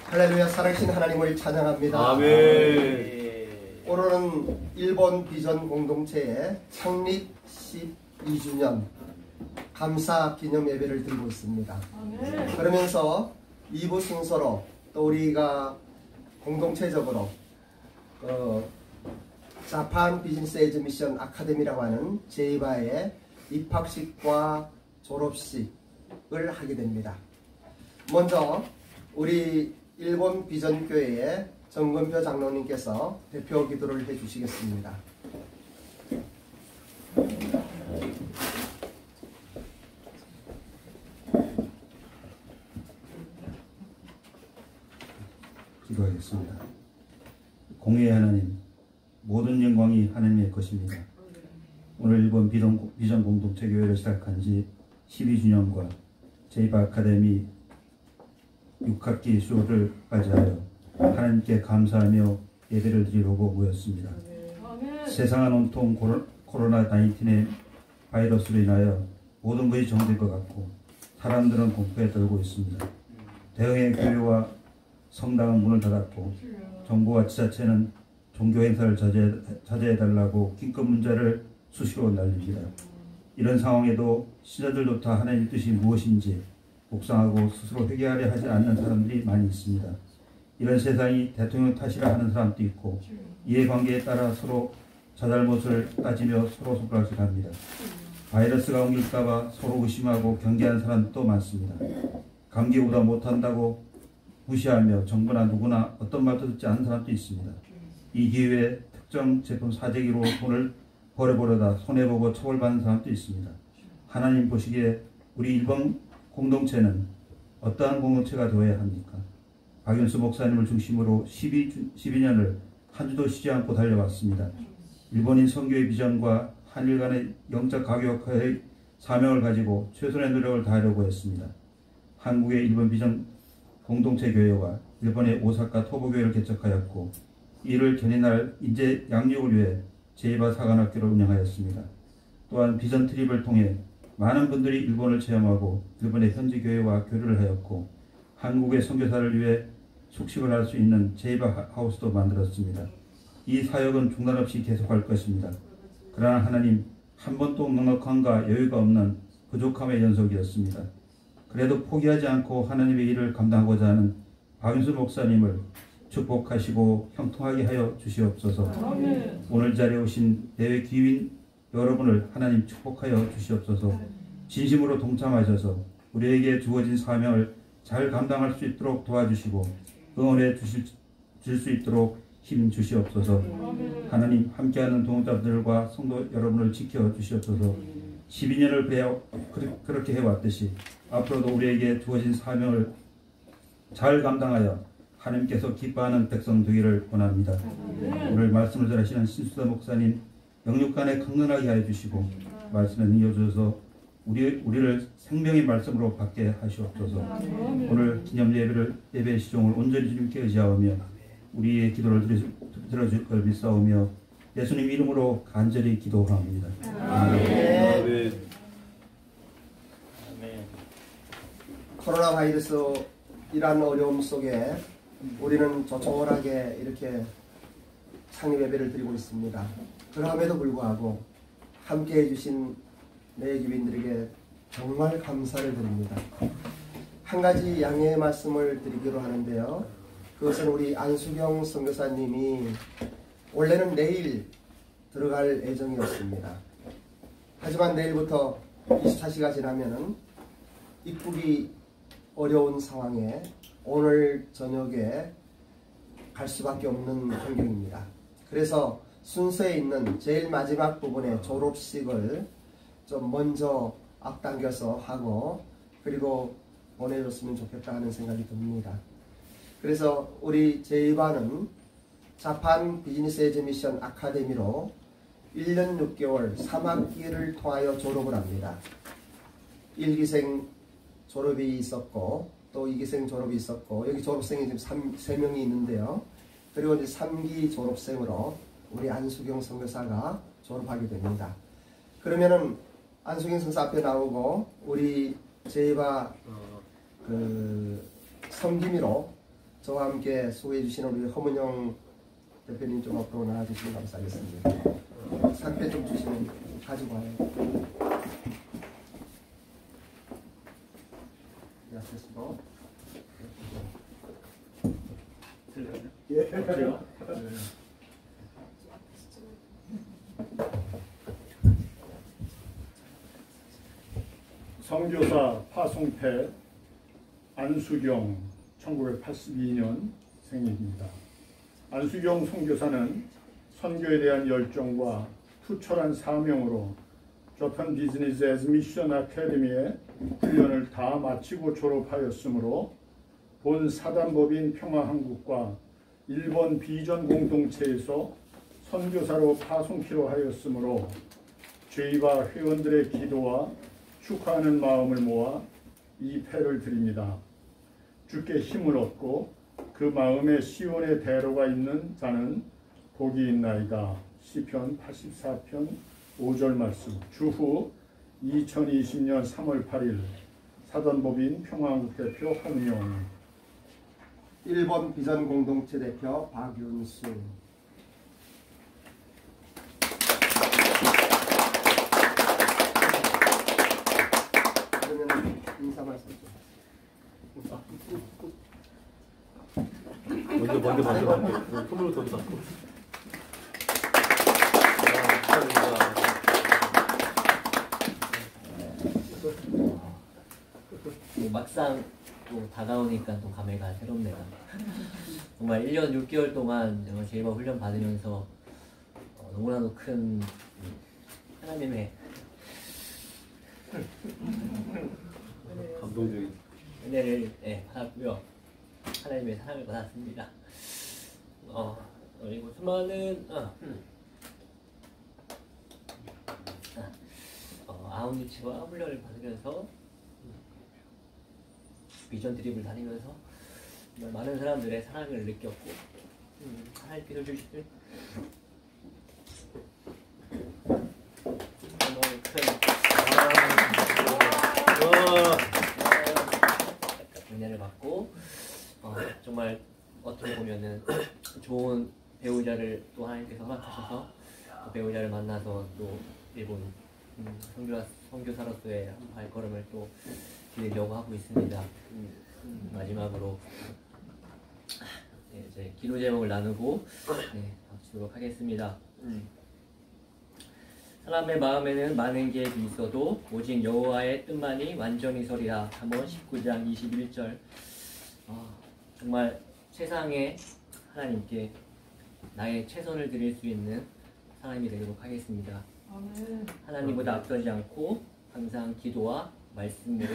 할렐루야. 살아계신 하나님을 찬양합니다. 아멘. 오늘은 일본 비전 공동체의 창립 12주년 감사 기념 예배를 드리고 있습니다. 아멘. 그러면서 2부 순서로 또 우리가 공동체적으로 자판 비즈니스 에이즈 미션 아카데미라고 하는 제이바의 입학식과 졸업식을 하게 됩니다. 먼저 우리 일본 비전교회의 정건표 장로님께서 대표 기도를 해주시겠습니다. 기도하겠습니다. 공의의 하나님, 모든 영광이 하나님의 것입니다. 오늘 일본 비전 공동체 교회를 시작한 지 12주년과 제이바 아카데미 6학기 수료를 맞이하여 하나님께 감사하며 예배를 드리려고 모였습니다. 세상은 온통 코로나19의 바이러스로 인하여 모든 것이 정될 것 같고 사람들은 공포에 떨고 있습니다. 대형의 교회와 성당은 문을 닫았고 정부와 지자체는 종교 행사를 자제해달라고 긴급 문자를 수시로 날립니다. 이런 상황에도 신자들도 다 하나님의 뜻이 무엇인지 묵상하고 스스로 회개하려 하지 않는 사람들이 많이 있습니다. 이런 세상이 대통령 탓이라 하는 사람도 있고 이해관계에 따라 서로 자잘못을 따지며 서로 손가락질 합니다. 바이러스가 옮길까봐 서로 의심하고 경계하는 사람도 많습니다. 감기보다 못한다고 무시하며 정부나 누구나 어떤 말도 듣지 않는 사람도 있습니다. 이 기회에 특정 제품 사재기로 돈을 벌어보려다 손해보고 처벌받는 사람도 있습니다. 하나님 보시기에 우리 일본 공동체는 어떠한 공동체가 되어야 합니까? 박윤수 목사님을 중심으로 12년을 한 주도 쉬지 않고 달려왔습니다. 일본인 선교의 비전과 한일 간의 영적 가교역의 사명을 가지고 최선의 노력을 다하려고 했습니다. 한국의 일본 비전 공동체 교회와 일본의 오사카 토부교회를 개척하였고 이를 견인할 인재 양육을 위해 제이바 사관학교를 운영하였습니다. 또한 비전 트립을 통해 많은 분들이 일본을 체험하고 일본의 현지 교회와 교류를 하였고 한국의 선교사를 위해 숙식을 할 수 있는 제이바 하우스도 만들었습니다. 이 사역은 중단 없이 계속할 것입니다. 그러나 하나님, 한 번도 넉넉함과 여유가 없는 부족함의 연속이었습니다. 그래도 포기하지 않고 하나님의 일을 감당하고자 하는 박윤수 목사님을 축복하시고 형통하게 하여 주시옵소서. 아멘. 오늘 자리에 오신 내외 귀인 여러분을 하나님 축복하여 주시옵소서. 진심으로 동참하셔서 우리에게 주어진 사명을 잘 감당할 수 있도록 도와주시고 응원해 주실 수 있도록 힘 주시옵소서. 하나님, 함께하는 동역자들과 성도 여러분을 지켜 주시옵소서. 12년을 그렇게 해왔듯이 앞으로도 우리에게 주어진 사명을 잘 감당하여 하나님께서 기뻐하는 백성 되기를 원합니다. 오늘 말씀을 전하시는 신수다 목사님 영육간에 강건하게 하여 주시고 말씀에 능겨주셔서 우리를 생명의 말씀으로 받게 하시옵소서. 오늘 기념 예배의 시종을 온전히 주님께 의지하며 우리의 기도를 들어줄 걸 믿사오며 예수님 이름으로 간절히 기도합니다. 아멘. 코로나 바이러스 이란 어려움 속에 우리는 조촐하게 이렇게 창립 예배를 드리고 있습니다. 그럼에도 불구하고 함께 해주신 내교인들에게 정말 감사를 드립니다. 한 가지 양해의 말씀을 드리기로 하는데요. 그것은 우리 안수경 선교사님이 원래는 내일 들어갈 예정이었습니다. 하지만 내일부터 24시가 지나면은 입국이 어려운 상황에 오늘 저녁에 갈 수밖에 없는 환경입니다. 그래서 순서에 있는 제일 마지막 부분의 졸업식을 좀 먼저 앞당겨서 하고 그리고 보내줬으면 좋겠다 하는 생각이 듭니다. 그래서 우리 제이바는 자판 비즈니스 에이즈 미션 아카데미로 1년 6개월 3학기를 통하여 졸업을 합니다. 1기생 졸업이 있었고 또 2기생 졸업이 있었고 여기 졸업생이 지금 3명이 있는데요. 그리고 이제 3기 졸업생으로 우리 안수경 선교사가 졸업하게 됩니다. 그러면은 안수경 선사 앞에 나오고 우리 제이바 섬김이로 저와 함께 소개해 주시는 우리 허문영 대표님 좀 앞으로 나와주시면 감사하겠습니다. 상패 좀 주시면 가지고 와요. 네, 됐습니다. 예. 어때요? 선교사 파송패 안수경 1982년 생입니다. 안수경 선교사는 선교에 대한 열정과 투철한 사명으로 저편 비즈니스 에즈 미션 아카데미의 훈련을 다 마치고 졸업하였으므로 본 사단법인 평화한국과 일본 비전 공동체에서 선교사로 파송키로 하였으므로 저희와 회원들의 기도와 축하하는 마음을 모아 이 패를 드립니다. 주께 힘을 얻고 그 마음에 시온의 대로가 있는 자는 복이 있나이다. 시편 84편 5절 말씀. 주후 2020년 3월 8일 사단법인 평화한국 대표 한용, 1번 비전 공동체 대표 박윤수. 그러면 인사 말씀 좀. 먼저 손으로 던져. 축하드립니다. 막상 또 다가오니까 또 감회가 새롭네요. 정말 1년 6개월 동안 제일바 훈련 받으면서 너무나도 큰 하나님의 감동적인. 은혜를 받았고요. 하나님의 사랑을 받았습니다. 그리고 수많은 아웃리치와 훈련을 받으면서 비전 드립을 다니면서 많은 사람들의 사랑을 느꼈고 하나님께서 주시는 정말 큰 은혜를 받고 정말 어떻게 보면은 좋은 배우자를 또 하나님께서 허락하셔서 또 배우자를 만나서 또 일본 선교사로서의 한 발걸음을 또 기르려고 하고 있습니다. 마지막으로 이제 기도 제목을 나누고 마치도록 하겠습니다. 사람의 마음에는 많은 계획이 있어도 오직 여호와의 뜻만이 완전히 서리라. 잠언 19장 21절. 정말 세상에 하나님께 나의 최선을 드릴 수 있는 사람이 되도록 하겠습니다. 하나님보다 앞서지 않고 항상 기도와 말씀으로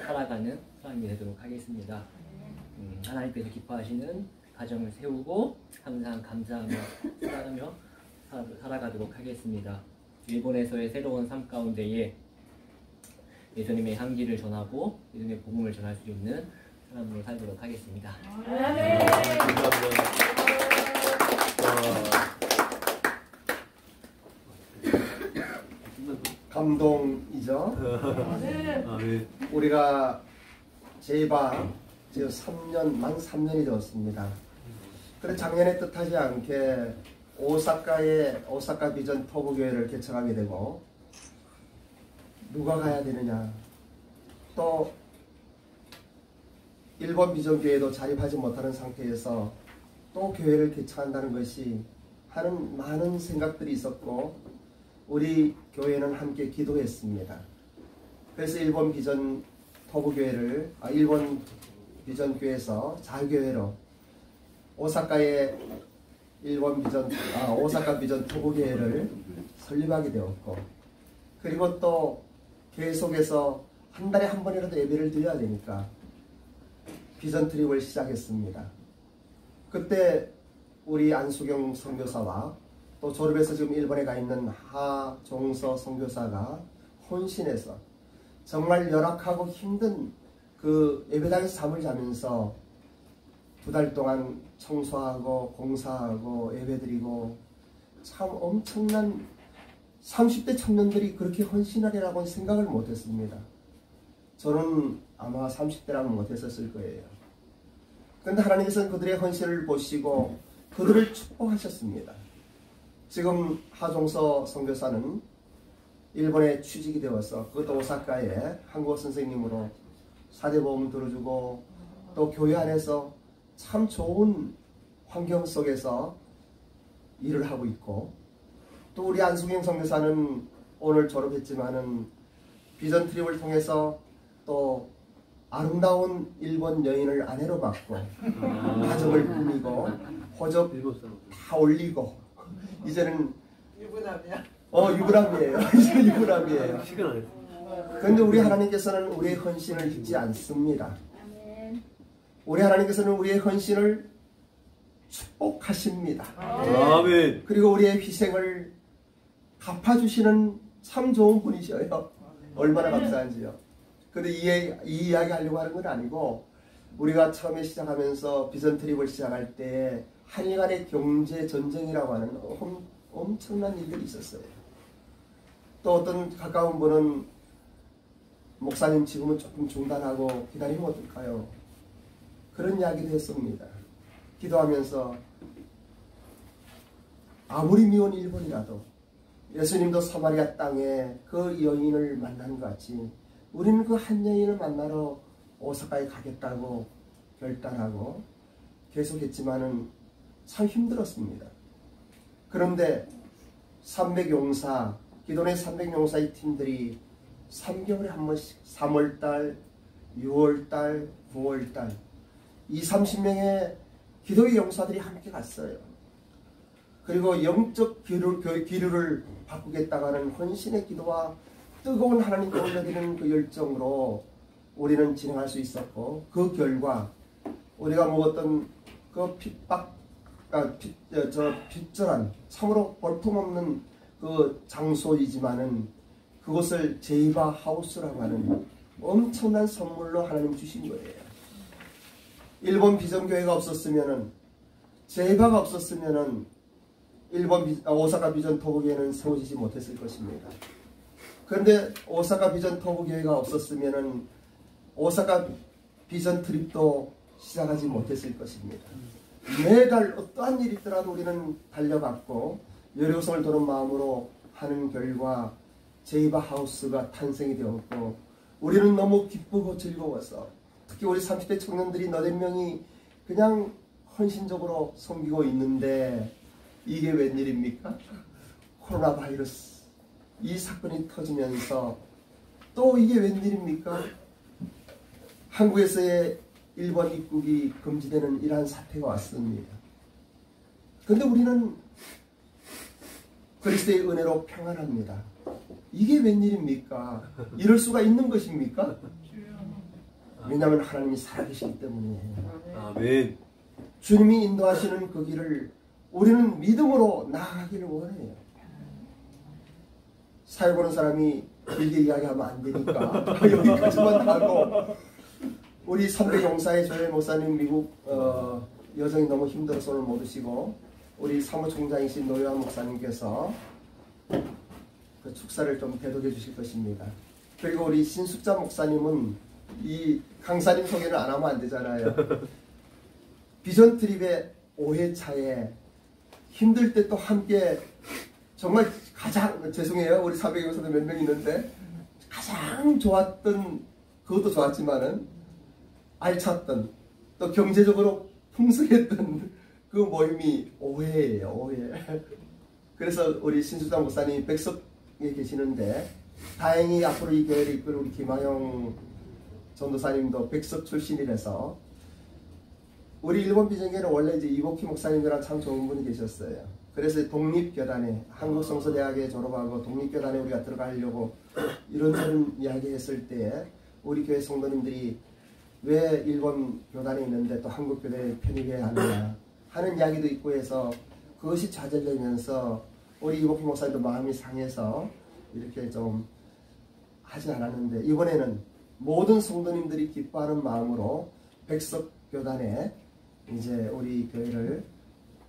살아가는 사람이 되도록 하겠습니다. 하나님께서 기뻐하시는 가정을 세우고 항상 감사하며 살아가도록 하겠습니다. 일본에서의 새로운 삶 가운데에 예수님의 향기를 전하고 예수님의 복음을 전할 수 있는 사람으로 살도록 하겠습니다. 감동이죠. 우리가 제이바 지금 3년, 만 3년이 되었습니다. 그래 작년에 뜻하지 않게 오사카 비전 토부교회를 개척하게 되고, 누가 가야 되느냐, 또 일본 비전교회도 자립하지 못하는 상태에서 또 교회를 개척한다는 것이 하는 많은 생각들이 있었고, 우리 교회는 함께 기도했습니다. 그래서 일본 비전 토부교회를 일본 비전교회에서 자유교회로 오사카의 오사카 비전 토부교회를 설립하게 되었고, 그리고 또 계속해서 한 달에 한 번이라도 예배를 드려야 되니까 비전 트립을 시작했습니다. 그때 우리 안수경 선교사와 또 졸업해서 지금 일본에 가 있는 하종서 선교사가 혼신해서 정말 열악하고 힘든 그 예배당에서 잠을 자면서 2달 동안 청소하고 공사하고 예배드리고, 참 엄청난 30대 청년들이 그렇게 헌신하리라고는 생각을 못했습니다. 저는 아마 30대라면 못했었을 거예요. 그런데 하나님께서는 그들의 헌신을 보시고 그들을 축복하셨습니다. 지금 하종서 선교사는 일본에 취직이 되어서 그것도 오사카에 한국어 선생님으로 사대보험 들어주고 또 교회 안에서 참 좋은 환경 속에서 일을 하고 있고, 또 우리 안수경 선교사는 오늘 졸업했지만은 비전 트립을 통해서 또 아름다운 일본 여인을 아내로 받고 가정을 꾸미고 호적 다 올리고 이제는 유부남이야. 유부남이에요. 이제 유부남이에요. 시간 안 했어. 그런데 우리 하나님께서는 우리의 헌신을 잊지 않습니다. 우리 하나님께서는 우리의 헌신을 축복하십니다. 아멘. 그리고 우리의 희생을 갚아주시는 참 좋은 분이셔요. 얼마나 감사한지요. 근데 이 이야기 하려고 하는 건 아니고, 우리가 처음에 시작하면서 비전 트립을 시작할 때 한일 간의 경제 전쟁이라고 하는 엄청난 일들이 있었어요. 또 어떤 가까운 분은 목사님 지금은 조금 중단하고 기다리면 어떨까요? 그런 이야기도 했습니다. 기도하면서 아무리 미운 일본이라도 예수님도 사마리아 땅에 그 여인을 만난 것 같이 우리는 그 한 여인을 만나러 오사카에 가겠다고 결단하고 계속했지만은 참 힘들었습니다. 그런데 300용사, 기도의 300용사의 팀들이 3개월에 한 번씩 3월달, 6월달, 9월달 이 30명의 기도의 용사들이 함께 갔어요. 그리고 영적 기류를 바꾸겠다고 하는 헌신의 기도와 뜨거운 하나님께 올려드리는 그 열정으로 우리는 진행할 수 있었고, 그 결과 우리가 먹었던 그 빚절한 참으로 볼품없는 그 장소이지만은 그것을 제이바 하우스라고 하는 엄청난 선물로 하나님 주신 거예요. 일본 비전교회가 없었으면은, 제이바가 없었으면은 오사카 비전 토부교회는 세워지지 못했을 것입니다. 그런데 오사카 비전 토부교회가 없었으면은 오사카 비전 트립도 시작하지 못했을 것입니다. 매달 어떠한 일이 있더라도 우리는 달려갔고 여리고성을 도는 마음으로 하는 결과 제이바 하우스가 탄생이 되었고, 우리는 너무 기쁘고 즐거워서 특히 우리 30대 청년들이 너댓 명이 그냥 헌신적으로 섬기고 있는데, 이게 웬일입니까? 코로나 바이러스 이 사건이 터지면서 또 이게 웬일입니까? 한국에서의 일본 입국이 금지되는 이러한 사태가 왔습니다. 그런데 우리는 그리스도의 은혜로 평안합니다. 이게 웬일입니까? 이럴 수가 있는 것입니까? 왜냐하면 하나님이 살아계시기 때문이에요. 아멘. 주님이 인도하시는 그 길을 우리는 믿음으로 나아가기를 원해요. 사회 보는 사람이 길게 이야기하면 안 되니까 여기까지만 하고, 우리 300용사의 조엘 목사님 미국 여정이 너무 힘들어서 오늘 못 오시고, 우리 사무총장이신 노요한 목사님께서 그 축사를 좀 대독해 주실 것입니다. 그리고 우리 신숙자 목사님은 이 강사님 소개를 안 하면 안 되잖아요. 비전 트립의 5회차에 힘들 때 또 함께 정말 가장, 죄송해요 우리 400용사도 몇 명 있는데, 가장 좋았던, 그것도 좋았지만은 알찼던 또 경제적으로 풍성했던 그 모임이 5회예요. 5회. 그래서 우리 신수장 목사님이 백석에 계시는데, 다행히 앞으로 이 교회를 이끌 우리 김하영 전도사님도 백석 출신이라서, 우리 일본 비전교회는 원래 이제 이복희 목사님이랑 참 좋은 분이 계셨어요. 그래서 독립교단에, 한국성서대학에 졸업하고 독립교단에 우리가 들어가려고 이런저런 이야기했을 때, 우리 교회 성도님들이 왜 일본 교단에 있는데 또 한국 교회에 편입해야 하느냐 하는 이야기도 있고 해서, 그것이 좌절되면서 우리 이복희 목사님도 마음이 상해서 이렇게 좀 하지 않았는데, 이번에는 모든 성도님들이 기뻐하는 마음으로 백석교단에 이제 우리 교회를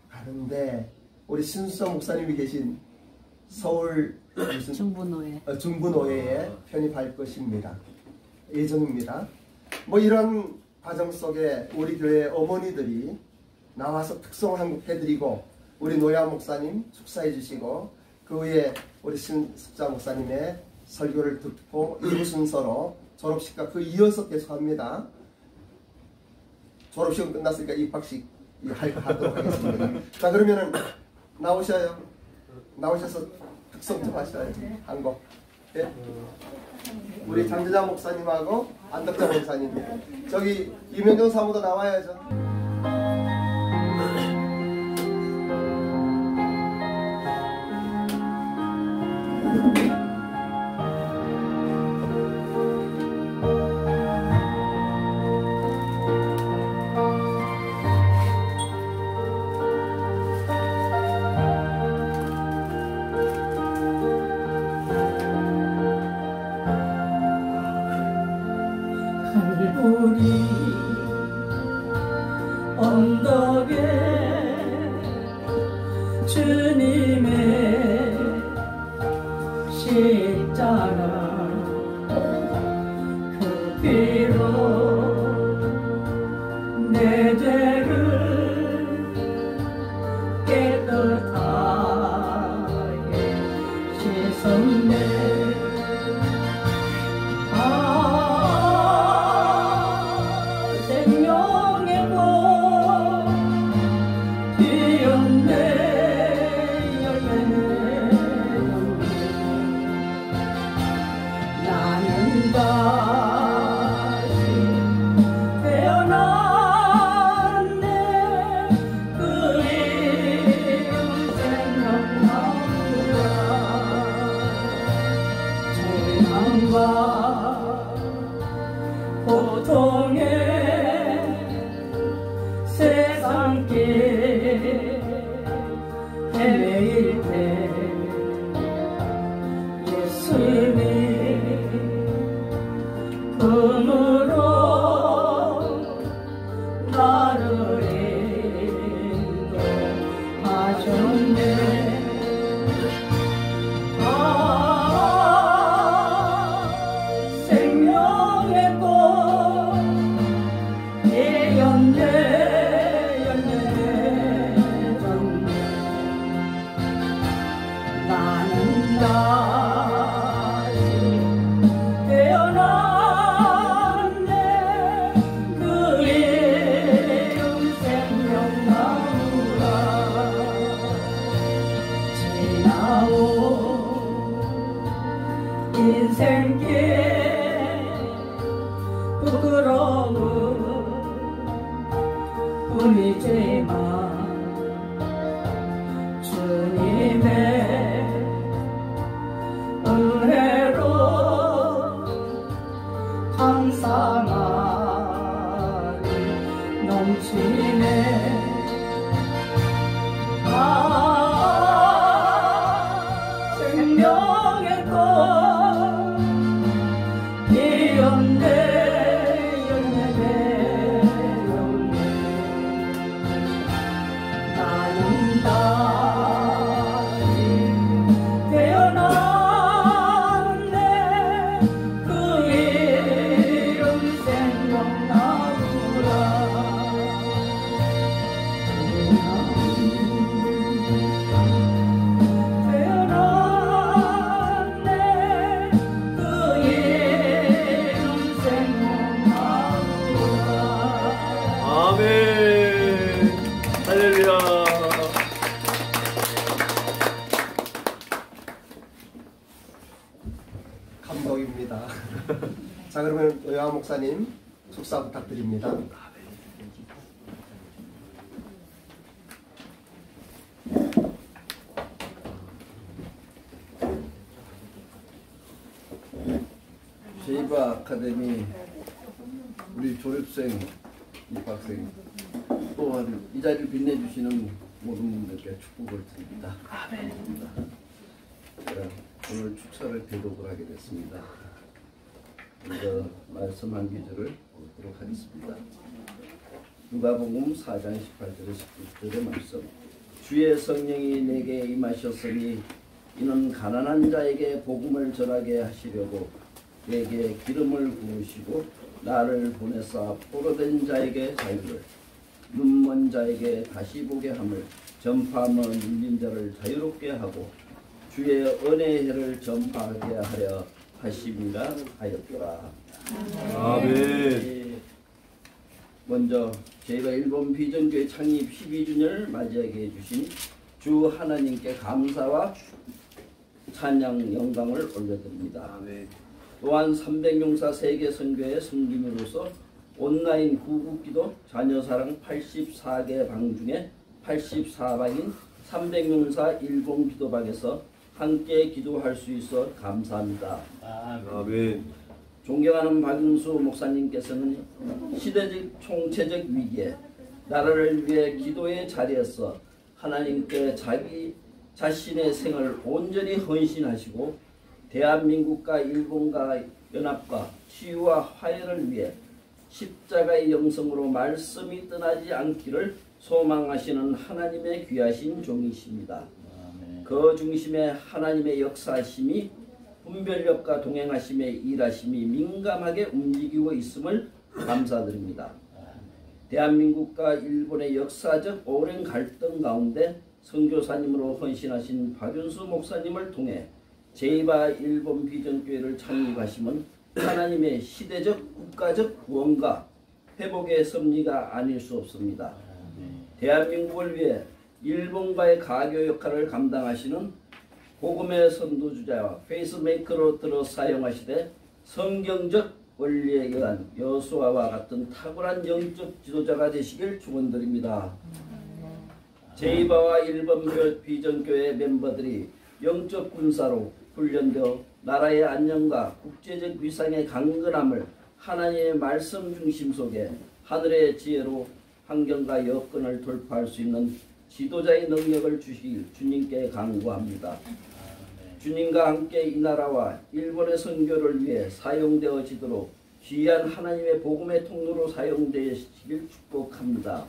가는데, 우리 신수성 목사님이 계신 서울 무슨 중부노회에 편입할 것입니다. 예정입니다. 뭐 이런 과정 속에 우리 교회 어머니들이 나와서 특송 한국 해드리고 우리 노야 목사님 축사해 주시고 그 후에 우리 신숙자 목사님의 설교를 듣고 1부 순서로 졸업식과 그 이어서 계속합니다. 졸업식은 끝났으니까 입학식 하도록 하겠습니다. 자, 그러면은 나오셔요. 나오셔서 특성 좀 하셔요. 한 곡. 예? 우리 장재자 목사님하고 안덕자 목사님. 저기 이명경 사무도 나와야죠. 우리 언덕에 주님의 십자가 그 피로 내 죄를 깨끗하게 씻었네. 고통의 세상길 헤매일 때 예수님 금으로 나를 인도하셨네. 인생길 부끄러움은 뿐이지만 주님의 은혜로 감사함이 넘치네. 생명의 꽃 피었네. 열매네 열매. 나는 다시 태어났네. 그 이름 생각나구나. 할렐루야. 감동입니다. 자, 그러면 의화 목사님 축사 부탁드립니다. 제이바 아카데미 우리 졸업생, 입학생 또한 이 자리를 빛내주시는 모든 분들께 축복을 드립니다. 오늘 축사를 대독을 하게 됐습니다. 먼저 말씀 한 구절을 보도록 하겠습니다. 누가복음 4장 18절에 19절의 말씀. 주의 성령이 내게 임하셨으니 이는 가난한 자에게 복음을 전하게 하시려고 내게 기름을 부으시고 나를 보내사 포로된 자에게 자유를, 눈먼 자에게 다시 보게 함을, 전파하며 눌린 자를 자유롭게 하고 주의 은혜의 해를 전파하게 하려 하심이라 하였더라. 아멘. 먼저 저희가 일본 비전교회 창립 12주년을 맞이하게 해주신 주 하나님께 감사와 찬양 영광을 올려드립니다. 아멘. 또한 300용사 세계 선교의 성김으로서 온라인 구국기도 자녀사랑 84개 방 중에 84방인 300용사 일본 기도방에서 함께 기도할 수 있어 감사합니다. 아멘. 존경하는 박윤수 목사님께서는 시대적 총체적 위기에 나라를 위해 기도의 자리에서 하나님께 자기 자신의 생을 온전히 헌신하시고 대한민국과 일본과 연합과 치유와 화해를 위해 십자가의 영성으로 말씀이 떠나지 않기를 소망하시는 하나님의 귀하신 종이십니다. 그 중심에 하나님의 역사하심이 분별력과 동행하심의 일하심이 민감하게 움직이고 있음을 감사드립니다. 대한민국과 일본의 역사적 오랜 갈등 가운데 선교사님으로 헌신하신 박윤수 목사님을 통해 제이바 일본 비전교회를 창립하심은 하나님의 시대적 국가적 구원과 회복의 섭리가 아닐 수 없습니다. 대한민국을 위해 일본과의 가교 역할을 감당하시는 복음의 선두주자와 페이스메이커로 들어 사용하시되 성경적 원리에 의한 여호수아와 같은 탁월한 영적 지도자가 되시길 축원드립니다. 제이바와 일본 비전교회 멤버들이 영적 군사로 훈련되어 나라의 안녕과 국제적 위상의 강건함을 하나님의 말씀 중심 속에 하늘의 지혜로 환경과 여건을 돌파할 수 있는 지도자의 능력을 주시길 주님께 간구합니다. 주님과 함께 이 나라와 일본의 선교를 위해 사용되어지도록 귀한 하나님의 복음의 통로로 사용되시길 축복합니다.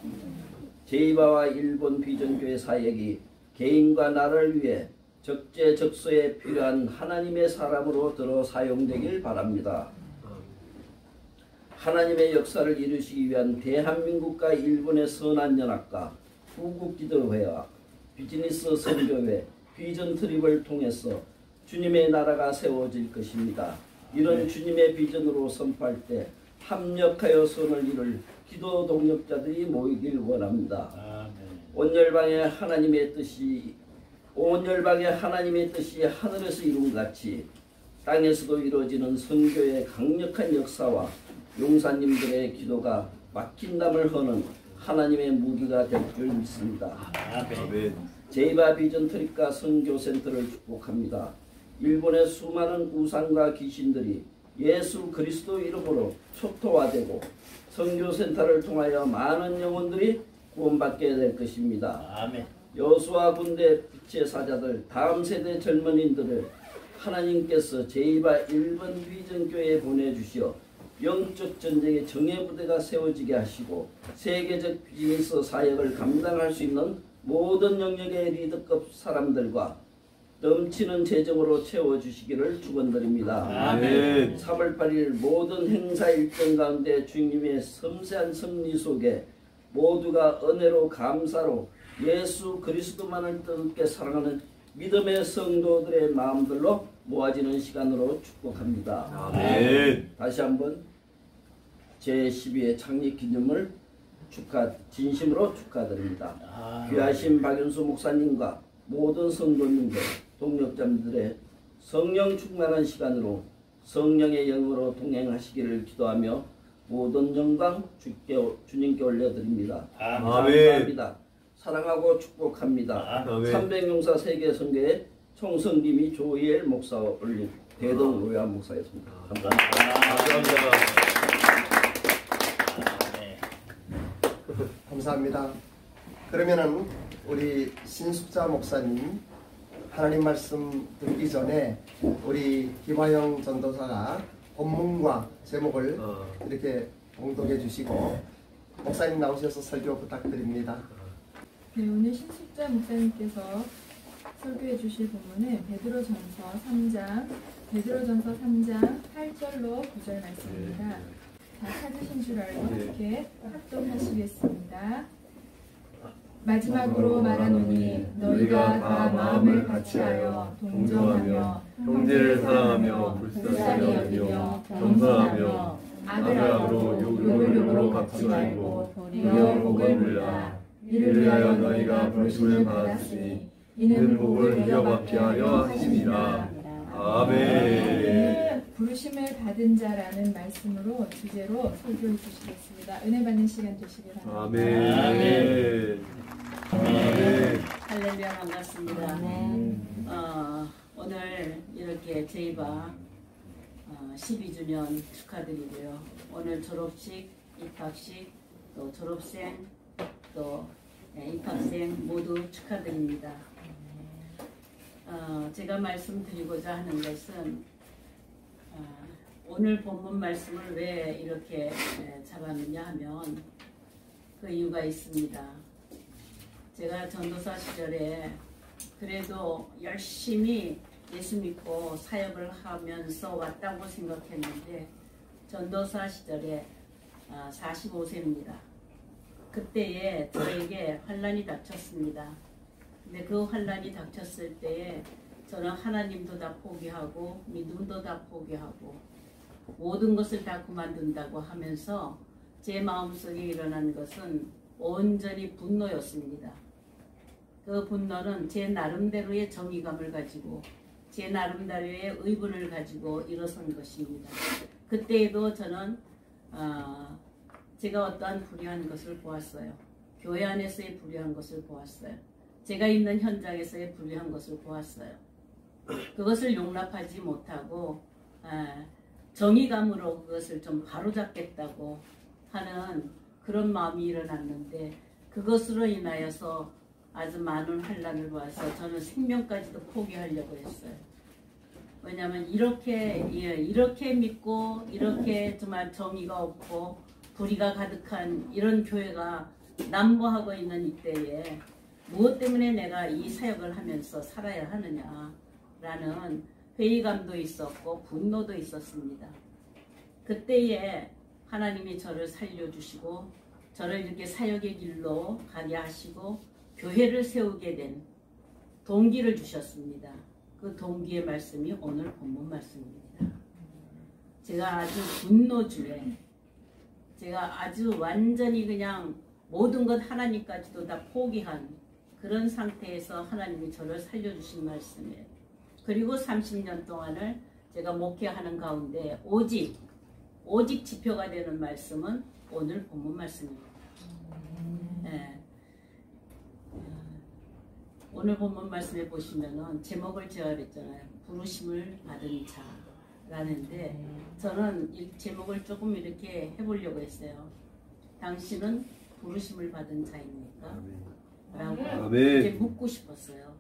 제이바와 일본 비전교회 사역이 개인과 나라를 위해 적재적소에 필요한 하나님의 사람으로 들어 사용되길 바랍니다. 하나님의 역사를 이루시기 위한 대한민국과 일본의 선한 연합과 후국기도회와 비즈니스 선교회 비전 트립을 통해서 주님의 나라가 세워질 것입니다. 이런 주님의 비전으로 선포할 때 합력하여 선을 이룰 기도 동력자들이 모이길 원합니다. 온 열방의 하나님의 뜻이 하늘에서 이룬 같이 땅에서도 이루어지는 선교의 강력한 역사와 용사님들의 기도가 막힌 담을 허는 하나님의 무기가 될 줄 믿습니다. 아멘. 제이바 비전 트립과 선교센터를 축복합니다. 일본의 수많은 우상과 귀신들이 예수 그리스도 이름으로 초토화되고 선교센터를 통하여 많은 영혼들이 구원받게 될 것입니다. 아멘. 여호수아 군대 빛의 사자들 다음 세대 젊은이들을 하나님께서 제이바 일본 비전교회에 보내주시어 영적 전쟁의 정예부대가 세워지게 하시고 세계적 비즈니스 사역을 감당할 수 있는 모든 영역의 리더급 사람들과 넘치는 재정으로 채워주시기를 축원드립니다. 아멘. 3월 8일 모든 행사 일정 가운데 주님의 섬세한 섭리 속에 모두가 은혜로 감사로 예수 그리스도만을 뜨겁게 사랑하는 믿음의 성도들의 마음들로 모아지는 시간으로 축복합니다. 아멘. 다시 한번 제12회 창립 기념을 진심으로 축하드립니다. 귀하신 박윤수 목사님과 모든 성도님들, 동력자들의 성령 충만한 시간으로 성령의 영으로 동행하시기를 기도하며 모든 영광 주님께 올려드립니다. 감사합니다. 사랑하고 축복합니다. 아멘. 300용사 세계선교회 총성김이 조이엘 목사 올린 대동 로야 목사였습니다. 감사합니다. 감사합니다. 그러면은 우리 신숙자 목사님 하나님 말씀 듣기 전에 우리 김화영 전도사가 본문과 제목을 이렇게 봉독해 주시고 목사님 나오셔서 설교 부탁드립니다. 네, 오늘 신숙자 목사님께서 설교해 주실 본문은 베드로전서 3장 8절로 9절 말씀입니다. 다 찾으신 줄 알고 네. 함께 합동하시겠습니다. 마지막으로 말하노니 너희가 다 마음을 같이하여 동정하며 형제를 사랑하며 불쌍히 여기며 겸손하며 아들아로 욕으로 갚지 말고 도리어 복을 빌라. 이를 위하여 너희가 부르심을 받았으니 이는 복을 이어받게 하려 하심이라. 아멘. 부르심을 받은 자라는 말씀으로 주제로 설교해 주시겠습니다. 은혜 받는 시간 되시길 바랍니다. 아멘. 아멘. 할렐루야 반갑습니다. 오늘 이렇게 저희가 12주년 축하드리고요. 오늘 졸업식, 입학식, 또 졸업생, 또 입학생 모두 축하드립니다. 제가 말씀드리고자 하는 것은 오늘 본문 말씀을 왜 이렇게 잡았느냐 하면 그 이유가 있습니다. 제가 전도사 시절에 그래도 열심히 예수 믿고 사역을 하면서 왔다고 생각했는데 전도사 시절에 45세입니다. 그때에 저에게 환난이 닥쳤습니다. 근데 그 환난이 닥쳤을 때에 저는 하나님도 다 포기하고 믿음도 다 포기하고 모든 것을 다 그만둔다고 하면서 제 마음속에 일어난 것은 온전히 분노였습니다. 그 분노는 제 나름대로의 정의감을 가지고 제 나름대로의 의분을 가지고 일어선 것입니다. 그때에도 저는 제가 어떠한 불의한 것을 보았어요. 교회 안에서의 불의한 것을 보았어요. 제가 있는 현장에서의 불의한 것을 보았어요. 그것을 용납하지 못하고 정의감으로 그것을 좀 바로잡겠다고 하는 그런 마음이 일어났는데 그것으로 인하여서 아주 많은 환난을 봐서 저는 생명까지도 포기하려고 했어요. 왜냐하면 이렇게 믿고 이렇게 정말 정의가 없고 불의가 가득한 이런 교회가 난무하고 있는 이때에 무엇 때문에 내가 이 사역을 하면서 살아야 하느냐라는 회의감도 있었고 분노도 있었습니다. 그때에 하나님이 저를 살려주시고 저를 이렇게 사역의 길로 가게 하시고 교회를 세우게 된 동기를 주셨습니다. 그 동기의 말씀이 오늘 본문 말씀입니다. 제가 아주 분노주에 제가 아주 완전히 그냥 모든 것 하나님까지도 다 포기한 그런 상태에서 하나님이 저를 살려주신 말씀이에요. 그리고 30년 동안을 제가 목회하는 가운데 오직 지표가 되는 말씀은 오늘 본문 말씀입니다. 네. 오늘 본문 말씀에 보시면은 제목을 제가 그랬잖아요. 부르심을 받은 자라는데 저는 이 제목을 조금 이렇게 해보려고 했어요. 당신은 부르심을 받은 자입니까? 라고 이렇게 묻고 싶었어요.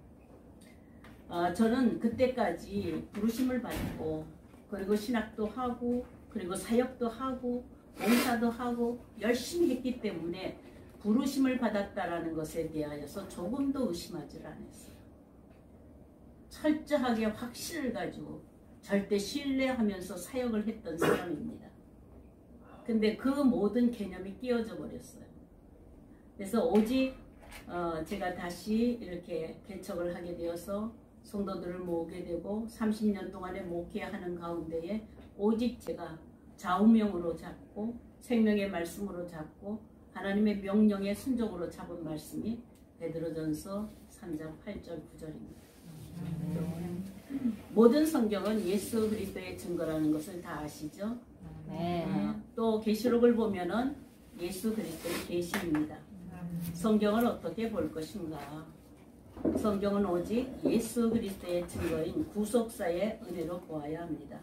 저는 그때까지 부르심을 받고 그리고 신학도 하고 그리고 사역도 하고 봉사도 하고 열심히 했기 때문에 부르심을 받았다라는 것에 대하여서 조금도 의심하지 않았어요. 철저하게 확신을 가지고 절대 신뢰하면서 사역을 했던 사람입니다. 근데 그 모든 개념이 끼어져 버렸어요. 그래서 오직 제가 다시 이렇게 개척을 하게 되어서 성도들을 모으게 되고 30년 동안의 목회하는 가운데에 오직 제가 좌우명으로 잡고 생명의 말씀으로 잡고 하나님의 명령에 순종으로 잡은 말씀이 베드로전서 3장 8절 9절입니다. 모든 성경은 예수 그리스도의 증거라는 것을 다 아시죠? 또 계시록을 보면은 예수 그리스도의 계시입니다. 성경을 어떻게 볼 것인가? 성경은 오직 예수 그리스도의 증거인 구속사의 은혜로 보아야 합니다.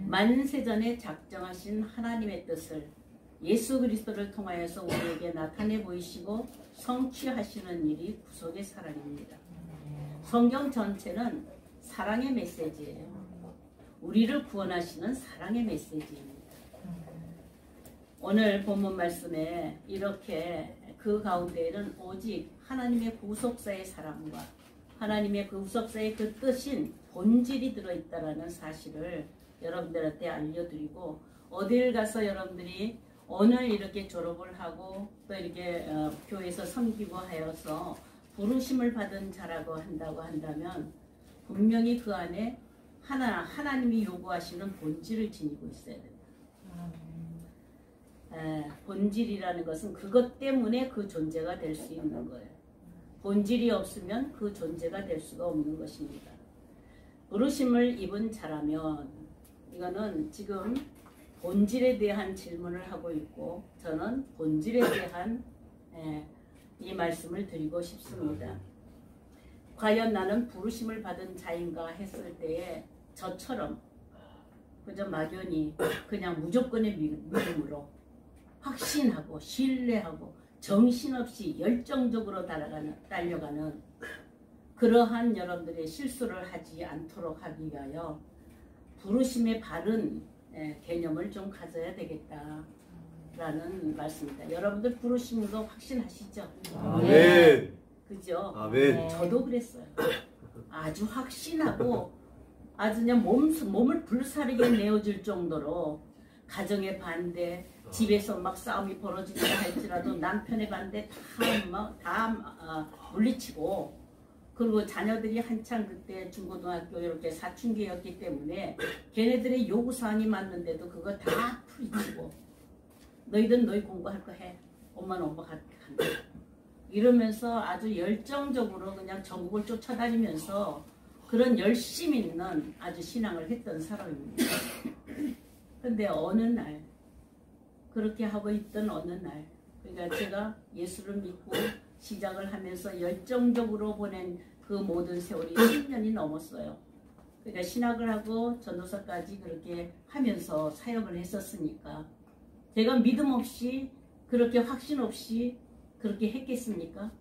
만세전에 작정하신 하나님의 뜻을 예수 그리스도를 통하여서 우리에게 나타내 보이시고 성취하시는 일이 구속의 사랑입니다. 성경 전체는 사랑의 메시지예요. 우리를 구원하시는 사랑의 메시지입니다. 오늘 본문 말씀에 이렇게 그 가운데에는 오직 하나님의 구속사의 사랑과 하나님의 구속사의 그 뜻인 본질이 들어있다는 사실을 여러분들한테 알려드리고 어딜 가서 여러분들이 오늘 이렇게 졸업을 하고 또 이렇게 교회에서 섬기고 하여서 부르심을 받은 자라고 한다고 한다면 분명히 그 안에 하나님이 요구하시는 본질을 지니고 있어야 됩니다. 본질이라는 것은 그것 때문에 그 존재가 될 수 있는 거예요. 본질이 없으면 그 존재가 될 수가 없는 것입니다. 부르심을 입은 자라면 이거는 지금 본질에 대한 질문을 하고 있고 저는 본질에 대한 이 말씀을 드리고 싶습니다. 과연 나는 부르심을 받은 자인가 했을 때에 저처럼 그저 막연히 그냥 무조건의 믿음으로 확신하고 신뢰하고 정신없이 열정적으로 달려가는 그러한 여러분들의 실수를 하지 않도록 하기 위하여 부르심의 바른 개념을 좀 가져야 되겠다라는 말씀입니다. 여러분들 부르심으로 확신하시죠? 아멘. 그죠? 아멘. 저도 그랬어요. 아주 확신하고 아주 그냥 몸을 불사르게 내어줄 정도로 가정의 반대, 집에서 막 싸움이 벌어지는다 할지라도 남편의 반대 다 물리치고 그리고 자녀들이 한창 그때 중고등학교 이렇게 사춘기였기 때문에 걔네들의 요구사항이 맞는데도 그거 다 풀이치고 너희들 너희 공부할 거 해. 엄마는 엄마가 한다. 이러면서 아주 열정적으로 그냥 전국을 쫓아다니면서 그런 열심 있는 아주 신앙을 했던 사람입니다. 근데 어느 날 그렇게 하고 있던 어느 날 그러니까 제가 예수를 믿고 시작을 하면서 열정적으로 보낸 그 모든 세월이 10년이 넘었어요. 그러니까 신학을 하고 전도사까지 그렇게 하면서 사역을 했었으니까 제가 믿음 없이 그렇게 확신 없이 그렇게 했겠습니까?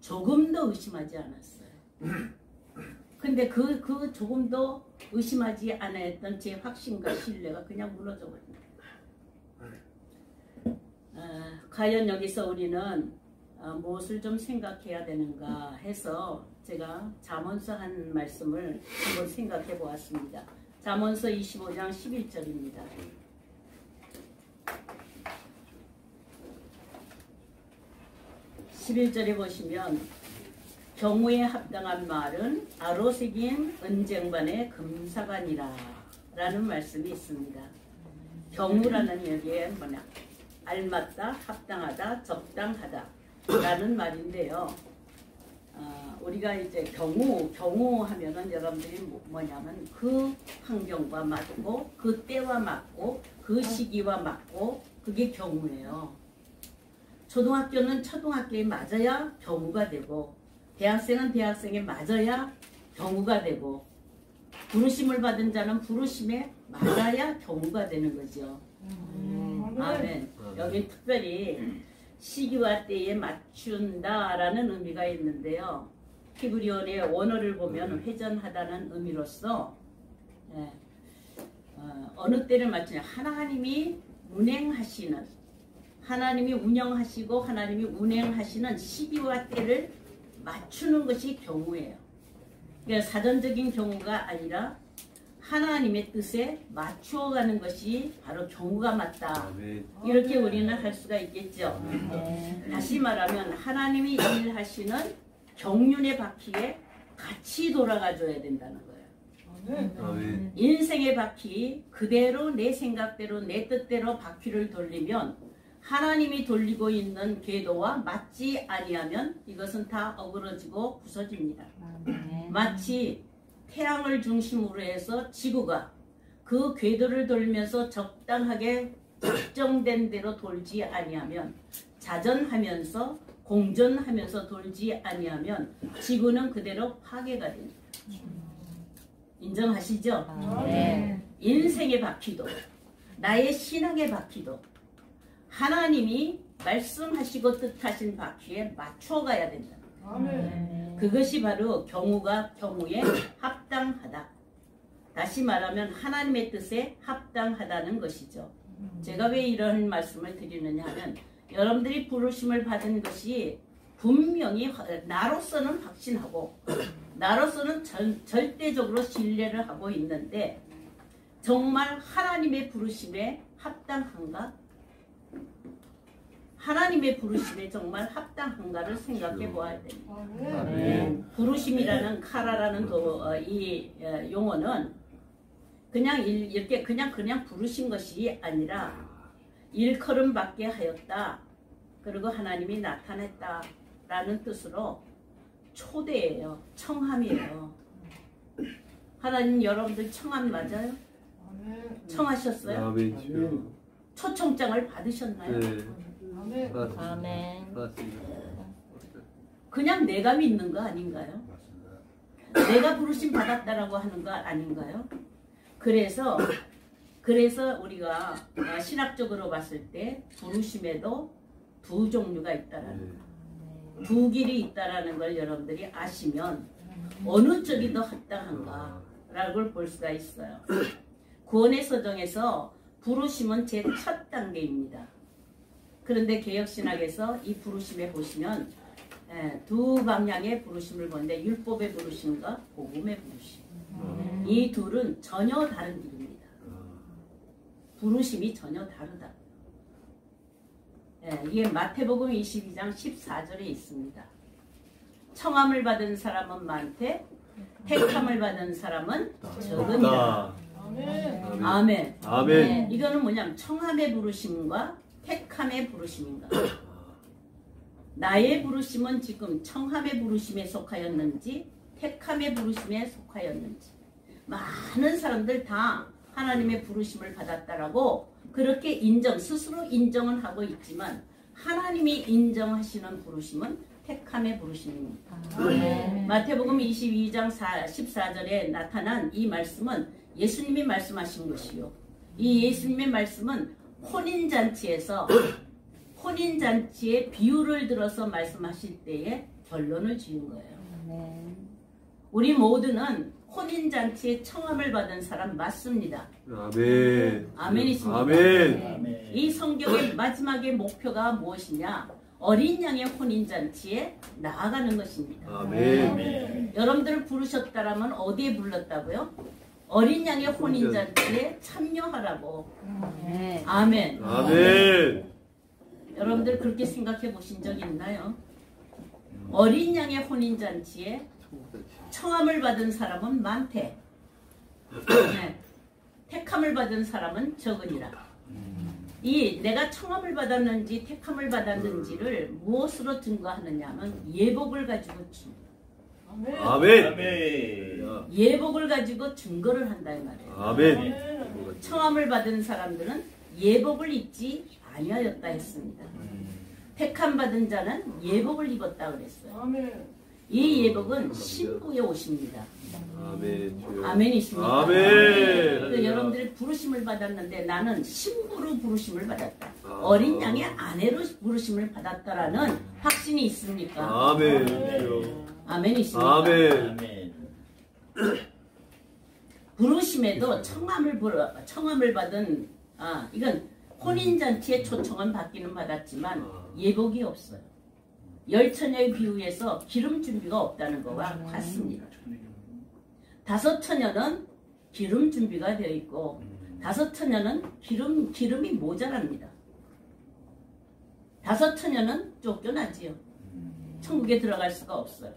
조금도 의심하지 않았어요. 근데 그 조금도 의심하지 않았던 제 확신과 신뢰가 그냥 무너져 버립니다. 과연 여기서 우리는 무엇을 좀 생각해야 되는가 해서 제가 잠언서 한 말씀을 한번 생각해 보았습니다. 잠언서 25장 11절입니다. 11절에 보시면 경우에 합당한 말은 아로새긴 은쟁반의 금사관이라 라는 말씀이 있습니다. 경우라는 여기에 뭐냐 알맞다, 합당하다, 적당하다 라는 말인데요. 우리가 이제 경우 하면은 여러분들이 뭐냐면 그 환경과 맞고 그 때와 맞고 그 시기와 맞고 그게 경우예요. 초등학교는 초등학교에 맞아야 경우가 되고 대학생은 대학생에 맞아야 경우가 되고 부르심을 받은 자는 부르심에 맞아야 경우가 되는 거죠. 아멘. 여기 특별히 시기와 때에 맞춘다라는 의미가 있는데요. 히브리어의 원어를 보면 회전하다는 의미로서 어느 때를 맞추냐 하나님이 하나님이 운영하시고 하나님이 운행하시는 시기와 때를 맞추는 것이 경우예요. 그러니까 사전적인 경우가 아니라 하나님의 뜻에 맞추어가는 것이 바로 경우가 맞다. 이렇게 우리는 할 수가 있겠죠. 다시 말하면 하나님이 일하시는 경륜의 바퀴에 같이 돌아가줘야 된다는 거예요. 인생의 바퀴 그대로 내 생각대로 내 뜻대로 바퀴를 돌리면 하나님이 돌리고 있는 궤도와 맞지 아니하면 이것은 다 어그러지고 부서집니다. 마치 태양을 중심으로 해서 지구가 그 궤도를 돌면서 적당하게 작정된 대로 돌지 아니하면 자전하면서 공전하면서 돌지 아니하면 지구는 그대로 파괴가 됩니다. 인정하시죠? 네. 인생의 바퀴도 나의 신앙의 바퀴도 하나님이 말씀하시고 뜻하신 바퀴에 맞춰 가야 된다. 그것이 바로 경우에 합당하다. 다시 말하면 하나님의 뜻에 합당하다는 것이죠. 제가 왜 이런 말씀을 드리느냐 하면 여러분들이 부르심을 받은 것이 분명히 나로서는 확신하고 나로서는 절대적으로 신뢰를 하고 있는데 정말 하나님의 부르심에 합당한가? 하나님의 부르심에 정말 합당한가를 생각해 보아야 됩니다. 부르심이라는 카라라는 이 용어는 그냥 이렇게 그냥 부르신 것이 아니라 일컬음 받게 하였다. 그리고 하나님이 나타냈다라는 뜻으로 초대예요. 청함이에요. 하나님 여러분들 청함 맞아요? 청하셨어요? 아멘 주여. 초청장을 받으셨나요? 네. 아멘. 맞습니다. 그냥 내가 믿는 거 아닌가요? 내가 부르심 받았다라고 하는 거 아닌가요? 그래서 우리가 신학적으로 봤을 때 부르심에도 두 종류가 있다라는 거, 두 길이 있다라는 걸 여러분들이 아시면 어느 쪽이 더 합당한가라고 볼 수가 있어요. 구원의 서정에서 부르심은 제 첫 단계입니다. 그런데 개혁신학에서 이 부르심에 보시면 두 방향의 부르심을 보는데 율법의 부르심과 복음의 부르심, 이 둘은 전혀 다른 길입니다. 부르심이 전혀 다르다. 이게 마태복음 22장 14절에 있습니다. 청함을 받은 사람은 많되 택함을 받은 사람은 적으니라. 아멘. 아멘. 이거는 뭐냐면 청함의 부르심과 택함의 부르심인가. 나의 부르심은 지금 청함의 부르심에 속하였는지 택함의 부르심에 속하였는지. 많은 사람들 다 하나님의 부르심을 받았다라고 그렇게 스스로 인정은 하고 있지만 하나님이 인정하시는 부르심은 택함의 부르심입니다. 마태복음 22장 14절에 나타난 이 말씀은 예수님이 말씀하신 것이요. 이 예수님의 말씀은 혼인잔치의 비유를 들어서 말씀하실 때에 결론을 지은 거예요. 우리 모두는 혼인잔치에 청함을 받은 사람 맞습니다. 아멘. 아멘이십니까? 아멘. 이 성경의 마지막의 목표가 무엇이냐? 어린 양의 혼인잔치에 나아가는 것입니다. 아멘. 여러분들을 부르셨다라면 어디에 불렀다고요? 어린 양의 혼인잔치에 참여하라고. 아멘. 아멘. 여러분들 그렇게 생각해 보신 적 있나요? 어린 양의 혼인잔치에 청함을 받은 사람은 많대. 택함을 받은 사람은 적으니라. 이 내가 청함을 받았는지 택함을 받았는지를 무엇으로 증거하느냐 하면 예복을 가지고 아멘. 예복을 가지고 증거를 한다 이 말이에요. 아멘. 청함을 받은 사람들은 예복을 입지 아니하였다 했습니다. 택함 받은 자는 예복을 입었다 그랬어요. 이 예복은 신부의 옷입니다. 아멘. 주여. 아멘이십니까? 아멘. 여러분들이 부르심을 받았는데 나는 신부로 부르심을 받았다. 어린 양의 아내로 부르심을 받았다라는 확신이 있습니까? 아멘. 주여. 아멘이십니까? 아멘. 부르심에도 청함을 받은 이건 혼인잔치의 초청은 받기는 받았지만 예복이 없어요. 열처녀의 비유에서 기름 준비가 없다는 것과 같습니다. 5처녀는 기름 준비가 되어 있고 5처녀는 기름이 모자랍니다. 5처녀는 쫓겨나지요. 천국에 들어갈 수가 없어요.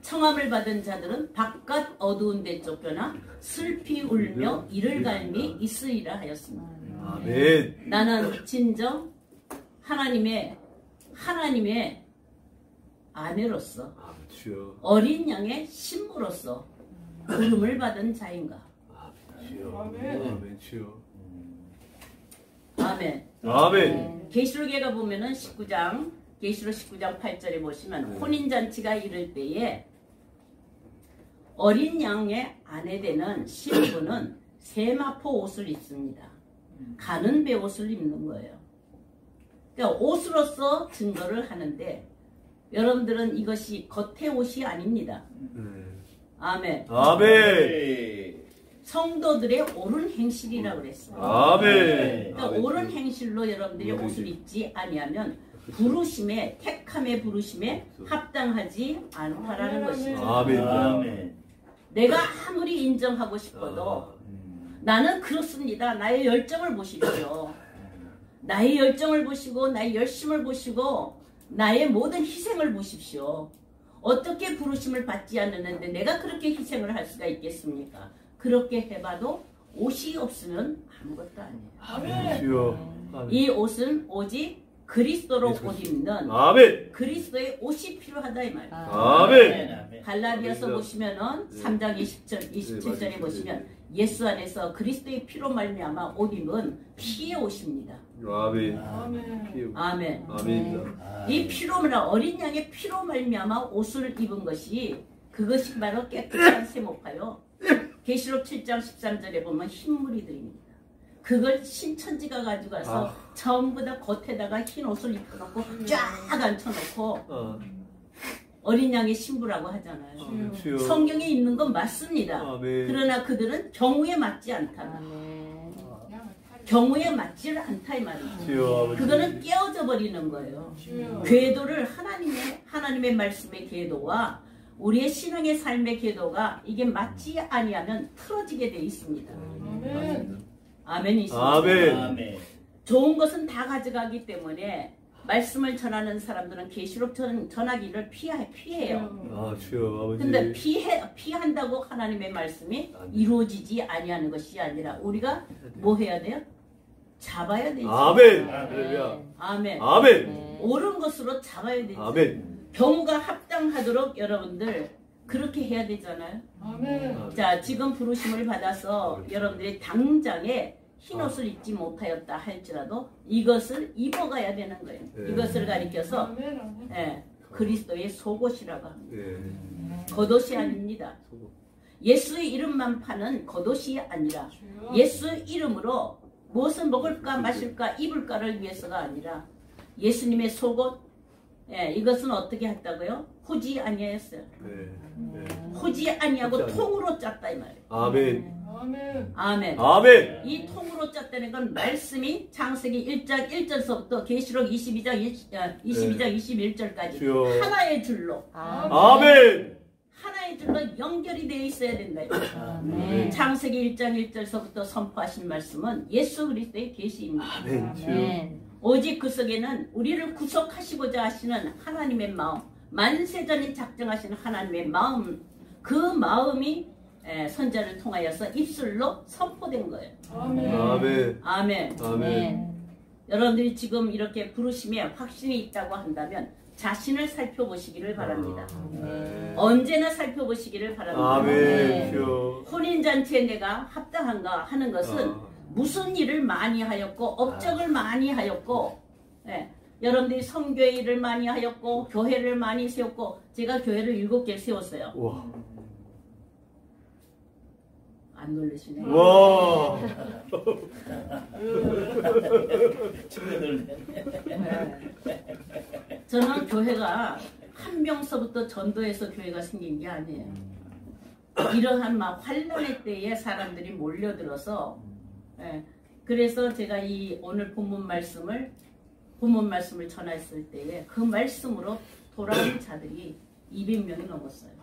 청함을 받은 자들은 바깥 어두운 데 쫓겨나 슬피 울며 이를 갈미 있으리라 하였습니다. 아멘. 나는 진정 하나님의 아내로서 주여. 어린 양의 신부로서 부름을 받은 자인가. 주여. 아멘. 주여. 아멘. 아멘. 계시록에 보면은 계시록 19장 8절에 보시면 혼인잔치가 이를 때에 어린 양의 아내 되는 신부는 세마포 옷을 입습니다. 가는 배옷을 입는 거예요. 그러니까 옷으로서 증거를 하는데 여러분들은 이것이 겉의 옷이 아닙니다. 아멘. 아멘. 성도들의 옳은 행실이라고 그랬어요. 아멘. 그러니까 옳은 행실로 여러분들이 옷을 입지 아니하면 부르심에 택함의 부르심에 합당하지 않다라는 것이죠. 아멘. 내가 아무리 인정하고 싶어도 나는 그렇습니다. 나의 열정을 보십시오. 나의 열정을 보시고 나의 열심을 보시고 나의 모든 희생을 보십시오. 어떻게 부르심을 받지 않았는데 내가 그렇게 희생을 할 수가 있겠습니까? 그렇게 해봐도 옷이 없으면 아무것도 아니에요. 주여. 이 옷은 오직 그리스도로 옷 입는 아멘. 그리스도의 옷이 필요하다 이 말이에요. 아멘. 갈라디아서 보시면은 3장 27절에 보시면 예수 안에서 그리스도의 피로 말미암아 옷 입은 피의 옷입니다. 아멘. 아멘. 아멘입니다. 이 피로나 어린 양의 피로 말미암아 옷을 입은 것이 그것이 바로 깨끗한 세모파요. 계시록 7장 13절에 보면 흰물이 들입니다. 그걸 신천지가 가지고 가서 전부 다 겉에다가 흰 옷을 입혀놓고 쫙 앉혀놓고 어린 양의 신부라고 하잖아요. 주여. 성경에 있는 건 맞습니다. 아멘. 그러나 그들은 경우에 맞지 않다. 경우에 맞지를 않다 이 말이죠. 주여 아버지. 그거는 깨어져 버리는 거예요. 궤도를 하나님의 말씀의 궤도와 우리의 신앙의 삶의 궤도가 이게 맞지 아니하면 틀어지게 돼 있습니다. 아멘이십니까? 아멘. 좋은 것은 다 가져가기 때문에 말씀을 전하는 사람들은 계시록 전하기를 피해요. 아 주여 아버지. 근데 피한다고 하나님의 말씀이 이루어지지 아니하는 것이 아니라 우리가 뭐 해야 돼요? 잡아야 되죠. 아멘. 할렐루야. 아멘. 아멘. 옳은 것으로 잡아야 되죠. 아멘. 경우가 합당하도록 여러분들 그렇게 해야 되잖아요. 자, 지금 부르심을 받아서 여러분들이 당장에 흰 옷을 입지 못하였다 할지라도 이것을 입어가야 되는 거예요. 네. 이것을 가리켜서 그리스도의 속옷이라고 합니다. 예. 겉옷이 아닙니다. 예수의 이름만 파는 겉옷이 아니라 예수 이름으로 무엇을 먹을까 마실까 입을까를 위해서가 아니라 예수님의 속옷, 이것은 어떻게 했다고요? 후지 아니하였어요. 네. 후지 아니하고 통으로 짰다 이 말이에요. 아멘. 아멘. 아멘. 이 통으로 짰다는 건 말씀이 창세기 1장 1절서부터 계시록 22장 21절까지 주여. 하나의 줄로 아멘. 하나의 줄로 연결이 되어 있어야 된다. 아멘. 창세기 1장 1절서부터 선포하신 말씀은 예수 그리스도의 계시입니다. 아멘. 주여. 오직 그 속에는 우리를 구속하시고자 하시는 하나님의 마음, 만세전에 작정하시는 하나님의 마음, 그 마음이 선자를 통하여서 입술로 선포된 거예요. 아멘. 아멘. 아멘. 여러분들이 지금 이렇게 부르심에 확신이 있다고 한다면 자신을 살펴보시기를 바랍니다. 언제나 살펴보시기를 바랍니다. 아멘. 주여. 혼인잔치에 내가 합당한가 하는 것은 무슨 일을 많이 하였고 업적을 많이 하였고 여러분들이 선교회 일을 많이 하였고 교회를 많이 세웠고 제가 교회를 7개 세웠어요. 와. 안 놀라시네. 와. 저는 교회가 한 명서부터 전도해서 교회가 생긴 게 아니에요. 이러한 막 환란의 때에 사람들이 몰려들어서 그래서 제가 이 오늘 본문 말씀을 전했을 때에 그 말씀으로 돌아온 자들이 200명이 넘었어요.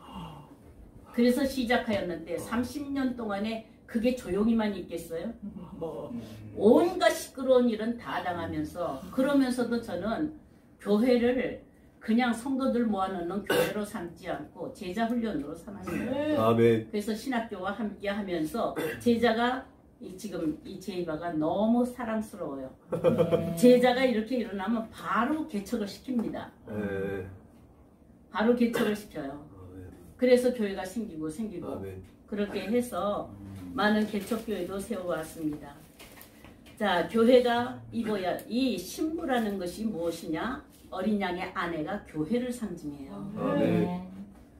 그래서 시작하였는데 30년 동안에 그게 조용히만 있겠어요? 온갖 시끄러운 일은 다 당하면서 그러면서도 저는 교회를 그냥 성도들 모아놓는 교회로 삼지 않고 제자 훈련으로 삼았어요. 아멘. 그래서 신학교와 함께 하면서 제자가 지금 이 제이바가 너무 사랑스러워요. 제자가 이렇게 일어나면 바로 개척을 시킵니다. 바로 개척을 시켜요. 그래서 교회가 생기고 아멘. 그렇게 해서 많은 개척교회도 세워왔습니다. 자, 교회가 입어야 이 신부라는 것이 무엇이냐? 어린 양의 아내가 교회를 상징해요. 아멘.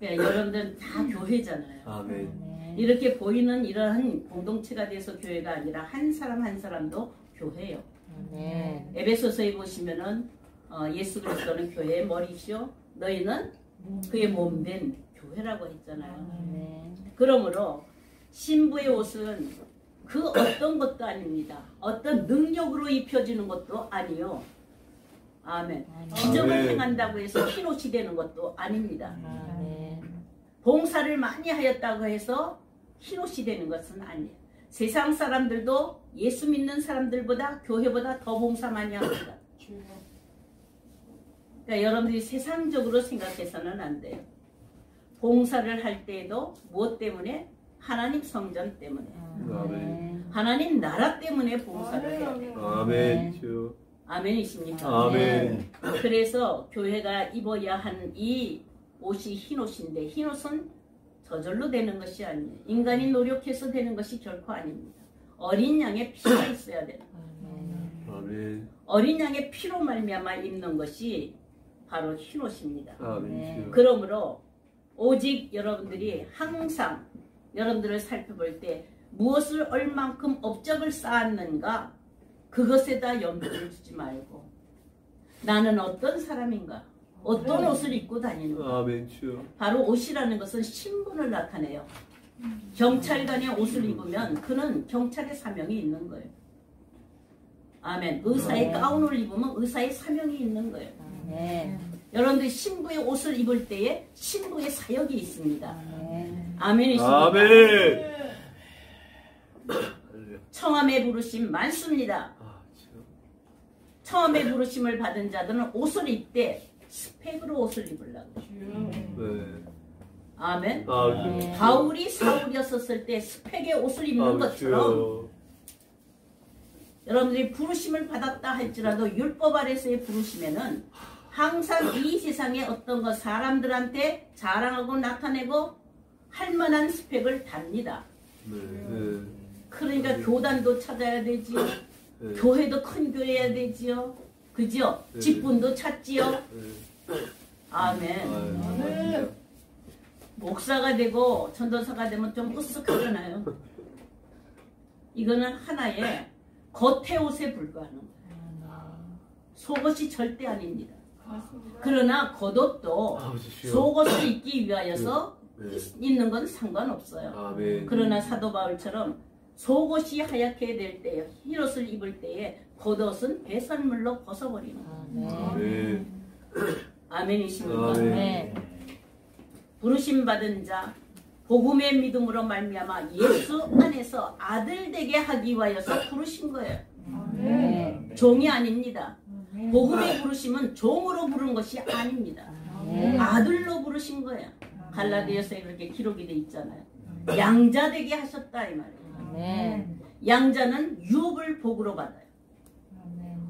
여러분들은 다 교회잖아요. 아멘. 이렇게 보이는 이러한 공동체가 돼서 교회가 아니라 한 사람 한 사람도 교회예요. 에베소서에 보시면은 예수 그리스도는 교회의 머리시오. 너희는 그의 몸된 교회라고 했잖아요. 그러므로 신부의 옷은 그 어떤 것도 아닙니다. 어떤 능력으로 입혀지는 것도 아니요. 아멘. 기적을 행한다고 해서 흰옷이 되는 것도 아닙니다. 봉사를 많이 하였다고 해서 흰옷이 되는 것은 아니에요. 세상 사람들도 예수 믿는 사람들보다 교회보다 더 봉사 많이 합니다. 그러니까 여러분들이 세상적으로 생각해서는 안 돼요. 봉사를 할 때에도 무엇 때문에? 하나님 성전 때문에. 아멘. 하나님 나라 때문에 봉사를 해야 돼요. 아멘. 주. 아멘이십니까? 아멘. 그래서 교회가 입어야 한 이 옷이 흰 옷인데 흰 옷은 저절로 되는 것이 아니에요. 인간이 노력해서 되는 것이 결코 아닙니다. 어린 양의 피가 있어야 돼요. 아멘. 어린 양의 피로 말미암아 입는 것이 바로 흰 옷입니다. 아멘. 주. 그러므로 오직 여러분들이 항상 여러분들을 살펴볼 때 무엇을 얼만큼 업적을 쌓았는가 그것에다 염두를 두지 말고 나는 어떤 사람인가 어떤 옷을 입고 다니는가. 아멘. 주. 바로 옷이라는 것은 신분을 나타내요. 경찰관의 옷을 입으면 그는 경찰의 사명이 있는 거예요. 아멘. 의사의 가운을 입으면 의사의 사명이 있는 거예요. 여러분들이 신부의 옷을 입을 때에 신부의 사역이 있습니다. 아멘이십니까? 아멘. 청함의 부르심 많습니다. 청함의 부르심을 받은 자들은 옷을 입되 스펙으로 옷을 입으려고. 네. 아멘. 아멘. 바울이 사울이었을 때 스펙의 옷을 입는 것처럼 여러분들이 부르심을 받았다 할지라도 율법 아래서의 부르심에는 항상 이 세상에 어떤 것 사람들한테 자랑하고 나타내고 할 만한 스펙을 답니다. 네. 그러니까 교단도 찾아야 되지요. 네. 교회도 큰 교회야 되지요. 그죠? 네. 직분도 찾지요. 네. 아멘. 아멘. 목사가 되고 전도사가 되면 좀 으쓱하잖아요. 이거는 하나의 겉의 옷에 불과하는 거예요. 속옷이 절대 아닙니다. 그러나 겉옷도 속옷을 입기 위하여서 네. 있는 건 상관없어요. 아멘. 그러나 사도 바울처럼 속옷이 하얗게 될 때에 흰옷을 입을 때에 겉옷은 배설물로 벗어버리는 거예요. 아멘. 아멘이십니까? 아멘. 부르심 받은 자 복음의 믿음으로 말미암아 예수 안에서 아들 되게 하기 위하여서 부르신 거예요. 종이 아닙니다. 복음의 부르심은 종으로 부른 것이 아닙니다. 아들로 부르신 거예요. 갈라디아서에 그렇게 기록이 돼 있잖아요. 양자 되게 하셨다 이 말이에요. 양자는 유업을 복으로 받아요.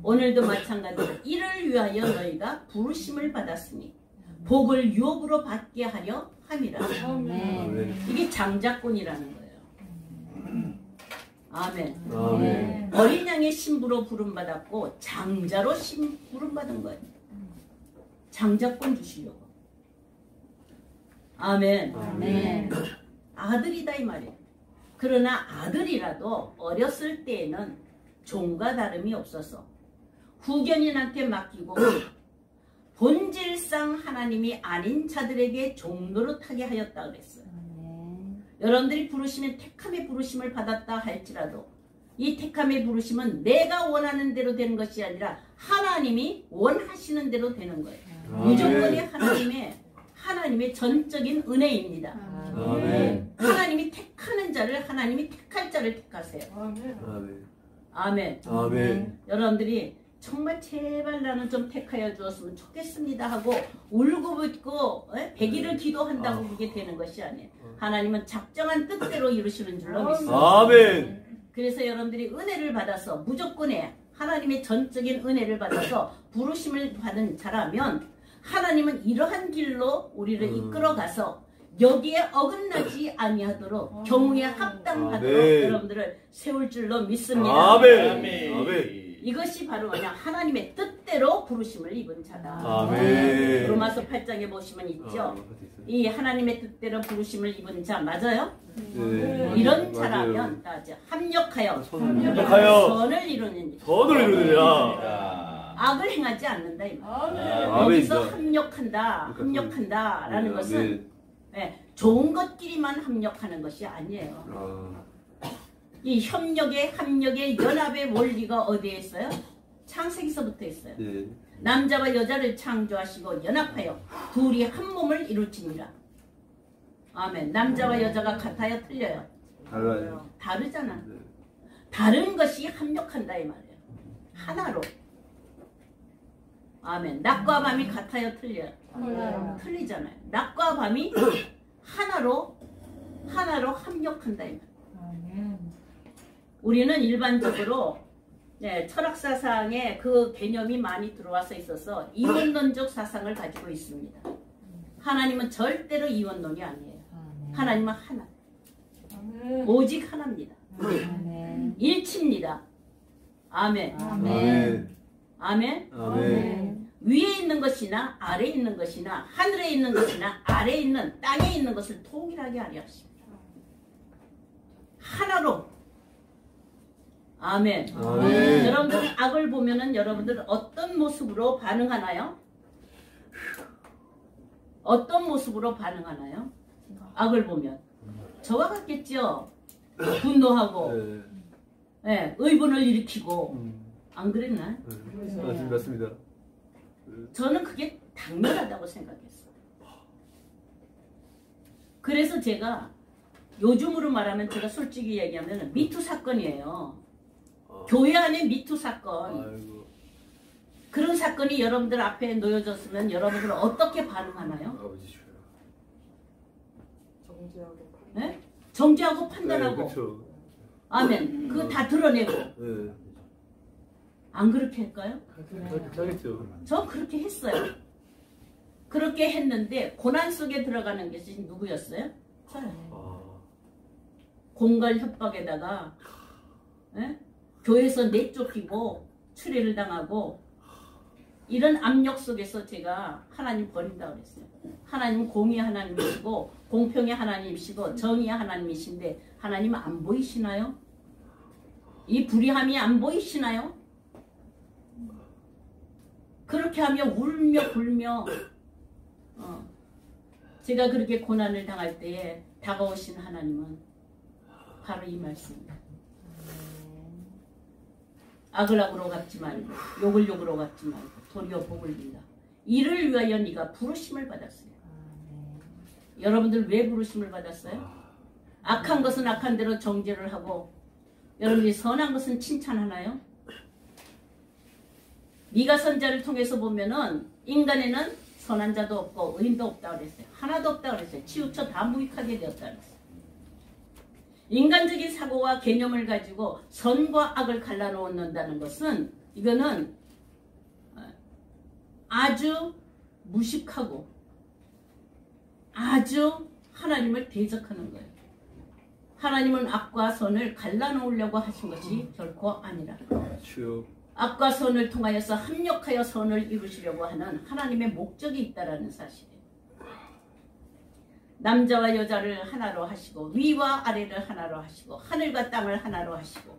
오늘도 마찬가지로 이를 위하여 너희가 부르심을 받았으니 복을 유업으로 받게 하려 함이라. 이게 장자권이라는 거예요. 아멘. 아멘. 어린 양의 신부로 부름받았고 장자로 부름받은 거예요. 장자권 주시려고. 아멘. 아들이다 이 말이에요. 그러나 아들이라도 어렸을 때에는 종과 다름이 없어서 후견인한테 맡기고 본질상 하나님이 아닌 자들에게 종노릇하게 하였다 그랬어요. 여러분들이 부르시는 택함의 부르심을 받았다 할지라도 이 택함의 부르심은 내가 원하는 대로 되는 것이 아니라 하나님이 원하시는 대로 되는 거예요. 무조건이 하나님의 전적인 은혜입니다. 아멘. 하나님이 택하는 자를 하나님이 택할 자를 택하세요. 아멘. 아멘. 아멘. 여러분들이 정말 제발 나는 좀 택하여 주었으면 좋겠습니다 하고 울고불고 100일을 기도한다고 그게 되는 것이 아니에요. 하나님은 작정한 뜻대로 이루시는 줄로 믿습니다. 아멘. 그래서 여러분들이 은혜를 받아서 무조건의 하나님의 전적인 은혜를 받아서 부르심을 받은 자라면 하나님은 이러한 길로 우리를 이끌어가서 여기에 어긋나지 아니하도록 경우에 합당하도록 아멘. 여러분들을 세울 줄로 믿습니다. 아멘. 아멘. 이것이 바로 그냥 하나님의 뜻대로 부르심을 입은 자다. 아멘. 로마서 8장에 보시면 있죠. 이 하나님의 뜻대로 부르심을 입은 자 맞아요? 네. 이런 맞아요. 자라면 합력하여 합력하여 선을 이루는 선을 이루느니라. 악을 행하지 않는다 이 말. 아멘. 여기서 합력한다라는 것은 좋은 것끼리만 합력하는 것이 아니에요. 이 합력의 연합의 원리가 어디에 있어요? 창세기서부터 있어요. 네. 남자와 여자를 창조하시고 연합하여 둘이 한 몸을 이룰지니라. 아멘. 남자와 여자가 같아요? 틀려요? 달라요. 다르잖아. 다른 것이 합력한다 이 말이에요. 하나로. 아멘. 낮과 밤이 같아요, 틀려요? 틀리잖아요. 낮과 밤이 하나로 합력한다 이 말이에요. 우리는 일반적으로 철학사상에 그 개념이 많이 들어와서 있어서 이원론적 사상을 가지고 있습니다. 하나님은 절대로 이원론이 아니에요. 하나님은 하나. 오직 하나입니다. 일치입니다. 아멘. 아멘. 아멘. 아멘. 위에 있는 것이나 아래에 있는 것이나 하늘에 있는 것이나 아래에 있는 땅에 있는 것을 동일하게 하려 하십니다. 하나로. 아멘. 아멘. 여러분들 악을 보면은 여러분들 어떤 모습으로 반응하나요? 어떤 모습으로 반응하나요? 악을 보면 저와 같겠죠. 분노하고, 의분을 일으키고, 안 그랬나요? 맞습니다. 저는 그게 당연하다고 생각했어요. 그래서 제가 요즘으로 말하면 제가 솔직히 얘기하면 미투 사건이에요. 교회 안에 미투 사건. 아이고. 그런 사건이 여러분들 앞에 놓여졌으면 여러분들은 어떻게 반응하나요? 아버지 주여. 네? 정죄하고 판단하고. 네, 그렇죠. 아멘. 그거 다 드러내고. 네. 안 그렇게 할까요? 하겠죠. 저 그렇게 했어요. 그렇게 했는데 고난 속에 들어가는 것이 누구였어요? 저요. 공갈 협박에다가 교회에서 내쫓기고 추리를 당하고 이런 압력 속에서 제가 하나님 버린다 그랬어요. 하나님은 공의의 하나님이시고 공평의 하나님이시고 정의의 하나님이신데 하나님은 안 보이시나요? 이 불의함이 안 보이시나요? 그렇게 하며 울며 불며 제가 그렇게 고난을 당할 때에 다가오신 하나님은 바로 이 말씀입니다. 악을 악으로 갚지 말고 욕을 욕으로 갚지 말고 도리어 복을 빌라. 이를 위하여 네가 부르심을 받았어요. 여러분들 왜 부르심을 받았어요? 악한 것은 악한 대로 정죄를 하고 여러분이 선한 것은 칭찬하나요? 미가 선자를 통해서 보면은 인간에는 선한 자도 없고 의인도 없다고 그랬어요. 하나도 없다고 그랬어요. 치우쳐 다 무익하게 되었다고 그랬어요. 인간적인 사고와 개념을 가지고 선과 악을 갈라놓는다는 것은 이거는 아주 무식하고 아주 하나님을 대적하는 거예요. 하나님은 악과 선을 갈라놓으려고 하신 것이 결코 아니라 주여. 악과 선을 통하여서 합력하여 선을 이루시려고 하는 하나님의 목적이 있다는 사실이에요. 남자와 여자를 하나로 하시고 위와 아래를 하나로 하시고 하늘과 땅을 하나로 하시고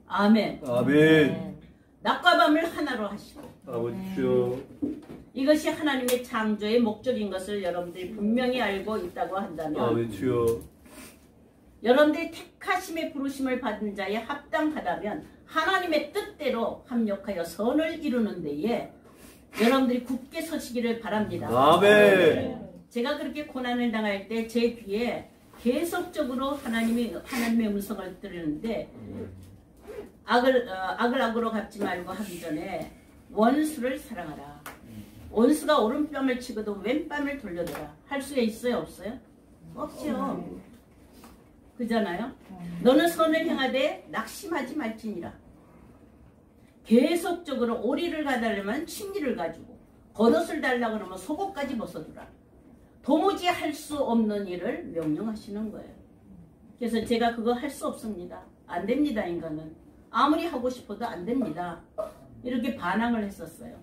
아멘. 아멘. 낮과 밤을 하나로 하시고 아버지 주여. 이것이 하나님의 창조의 목적인 것을 여러분들이 분명히 알고 있다고 한다면 아버지 주여. 여러분들이 택하심의 부르심을 받은 자에 합당하다면 하나님의 뜻대로 합력하여 선을 이루는 데에 여러분들이 굳게 서시기를 바랍니다. 아멘. 제가 그렇게 고난을 당할 때 제 귀에 계속적으로 하나님의 음성을 들으는데 악을 악으로 갚지 말고 하기 전에 원수를 사랑하라. 원수가 오른뺨을 치고도 왼뺨을 돌려대라. 할 수 있어요? 없어요? 없죠. 그잖아요. 너는 선을 행하되 낙심하지 말지니라. 계속적으로 오리를 가달라면 침리를 가지고 겉옷을 달라고 그러면 속옷까지 벗어두라. 도무지 할 수 없는 일을 명령하시는 거예요. 그래서 제가 그거 할 수 없습니다. 안 됩니다. 인간은. 아무리 하고 싶어도 안 됩니다. 이렇게 반항을 했었어요.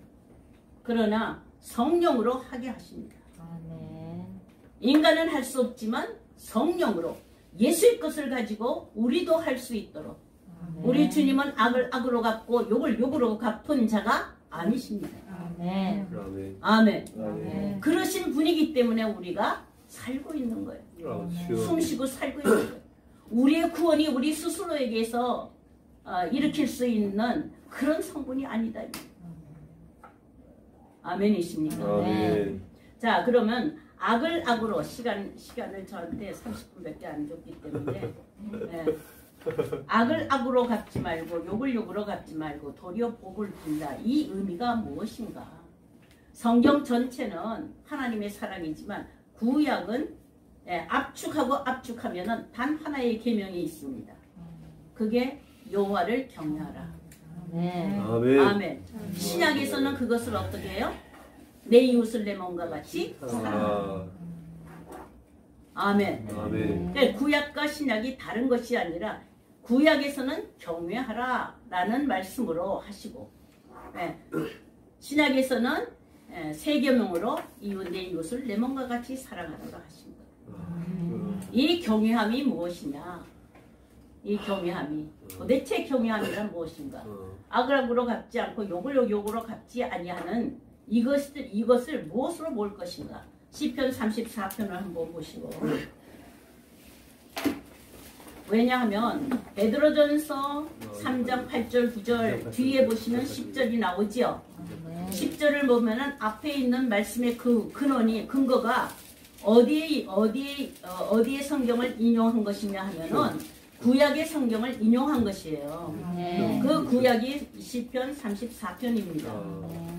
그러나 성령으로 하게 하십니다. 인간은 할 수 없지만 성령으로 예수의 것을 가지고 우리도 할 수 있도록 우리 주님은 악을 악으로 갚고 욕을 욕으로 갚은 자가 아니십니다. 아멘. 아멘. 아멘. 아멘. 그러신 분이기 때문에 우리가 살고 있는 거예요. 아버지 주여. 숨쉬고 살고 있는 거예요. 우리의 구원이 우리 스스로에게서 일으킬 수 있는 그런 성분이 아니다. 아멘이십니까? 아멘. 자, 그러면 악을 악으로 시간을 저한테 30분밖에 안 줬기 때문에 네. 악을 악으로 갚지 말고 욕을 욕으로 갚지 말고 도리어 복을 빌라. 이 의미가 무엇인가? 성경 전체는 하나님의 사랑이지만 구약은 압축하고 압축하면은 단 하나의 계명이 있습니다. 그게 여호와를 경외하라. 아멘. 아멘. 신약에서는 그것을 어떻게 해요? 내 이웃을 내 몸과 같이 사랑하라. 아멘. 아멘. 그러니까 구약과 신약이 다른 것이 아니라 구약에서는 경외하라 라는 말씀으로 하시고 신약에서는 세 계명으로 이웃 내 이웃을 내 몸과 같이 사랑하라고 하신 거예요. 이 경외함이 무엇이냐? 이 경외함이 도대체 경외함이란 무엇인가? 악을 악으로 갚지 않고 욕을 욕으로 갚지 아니하는 이것을 무엇으로 볼 것인가? 시편 34편을 한번 보시고 왜냐하면 베드로전서 3장 8절 9절 뒤에 보시면 10절이 나오지요. 10절을 보면은 앞에 있는 말씀의 그 근거가 어디에 성경을 인용한 것이냐 하면은 구약의 성경을 인용한 것이에요. 그 구약이 시편 34편입니다.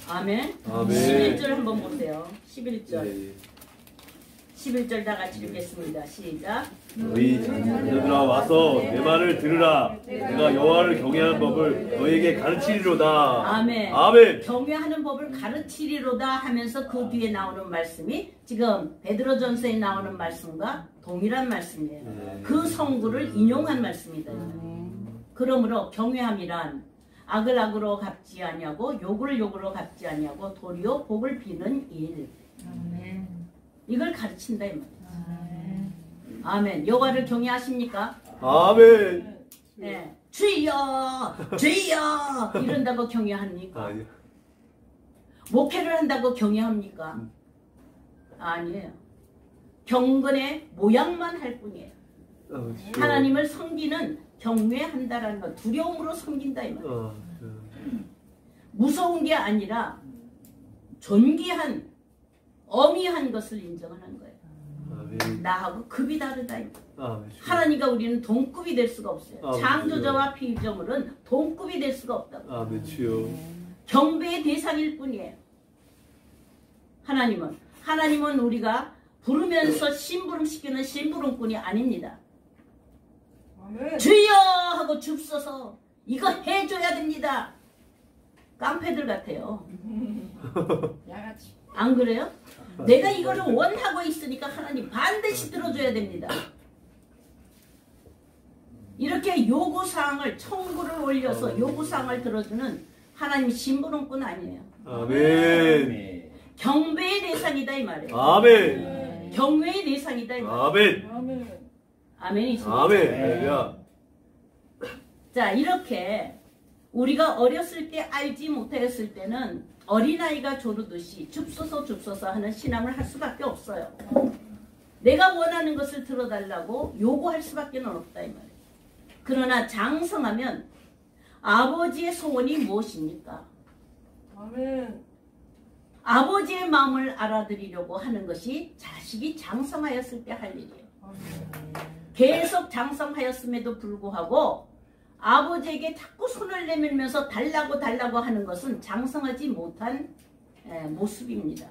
아멘. 아멘. 11절 한번 보세요. 11절. 네. 11절 다 같이 읽겠습니다. 시작. 너희 자녀들아 와서 내 말을 들으라. 내가 여호와를 경외하는 법을 너에게 가르치리로다. 아멘. 아멘. 경외하는 법을 가르치리로다 하면서 그 뒤에 나오는 말씀이 지금 베드로전서에 나오는 말씀과 동일한 말씀이에요. 그 성구를 인용한 말씀이다. 그러므로 경외함이란 악을 악으로 갚지 아니하고 욕을 욕으로 갚지 아니하고 도리어 복을 비는 일. 이걸 가르친다 이 말이에요. 아멘. 여호와를 경외하십니까? 아멘. 네. 주여 주여 이런다고 경외합니까? 아니. 목회를 한다고 경외합니까? 아니에요. 경건의 모양만 할 뿐이에요. 하나님을 섬기는 경외한다라는 것, 두려움으로 섬긴다 이 말이에요. 무서운 게 아니라 존귀한 어미한 것을 인정하는 거예요. 아멘. 나하고 급이 다르다. 아멘. 하나님과 우리는 동급이 될 수가 없어요. 아멘. 창조자와 피조물은 동급이 될 수가 없다고. 아멘 주여. 경배의 대상일 뿐이에요. 하나님은 우리가 부르면서 심부름시키는 심부름꾼이 아닙니다. 주여 하고 줍서서 이거 해줘야 됩니다. 깡패들 같아요. 안 그래요? 내가 이거를 원하고 있으니까 하나님 반드시 들어줘야 됩니다. 이렇게 요구사항을 청구를 올려서 요구사항을 들어주는 하나님 심부름꾼 아니에요. 아멘. 경배의 대상이다 이 말이에요. 아멘. 경외의 대상이다 이 말이에요. 아멘. 아멘이십니까? 아멘. 야. 자, 이렇게 우리가 어렸을 때 알지 못하였을 때는 어린아이가 조르듯이 줍소서 하는 신앙을 할 수밖에 없어요. 내가 원하는 것을 들어달라고 요구할 수밖에 없다 이 말이에요. 그러나 장성하면 아버지의 소원이 무엇입니까? 아멘. 아버지의 마음을 알아들이려고 하는 것이 자식이 장성하였을 때 할 일이에요. 계속 장성하였음에도 불구하고 아버지에게 자꾸 손을 내밀면서 달라고 하는 것은 장성하지 못한 모습입니다.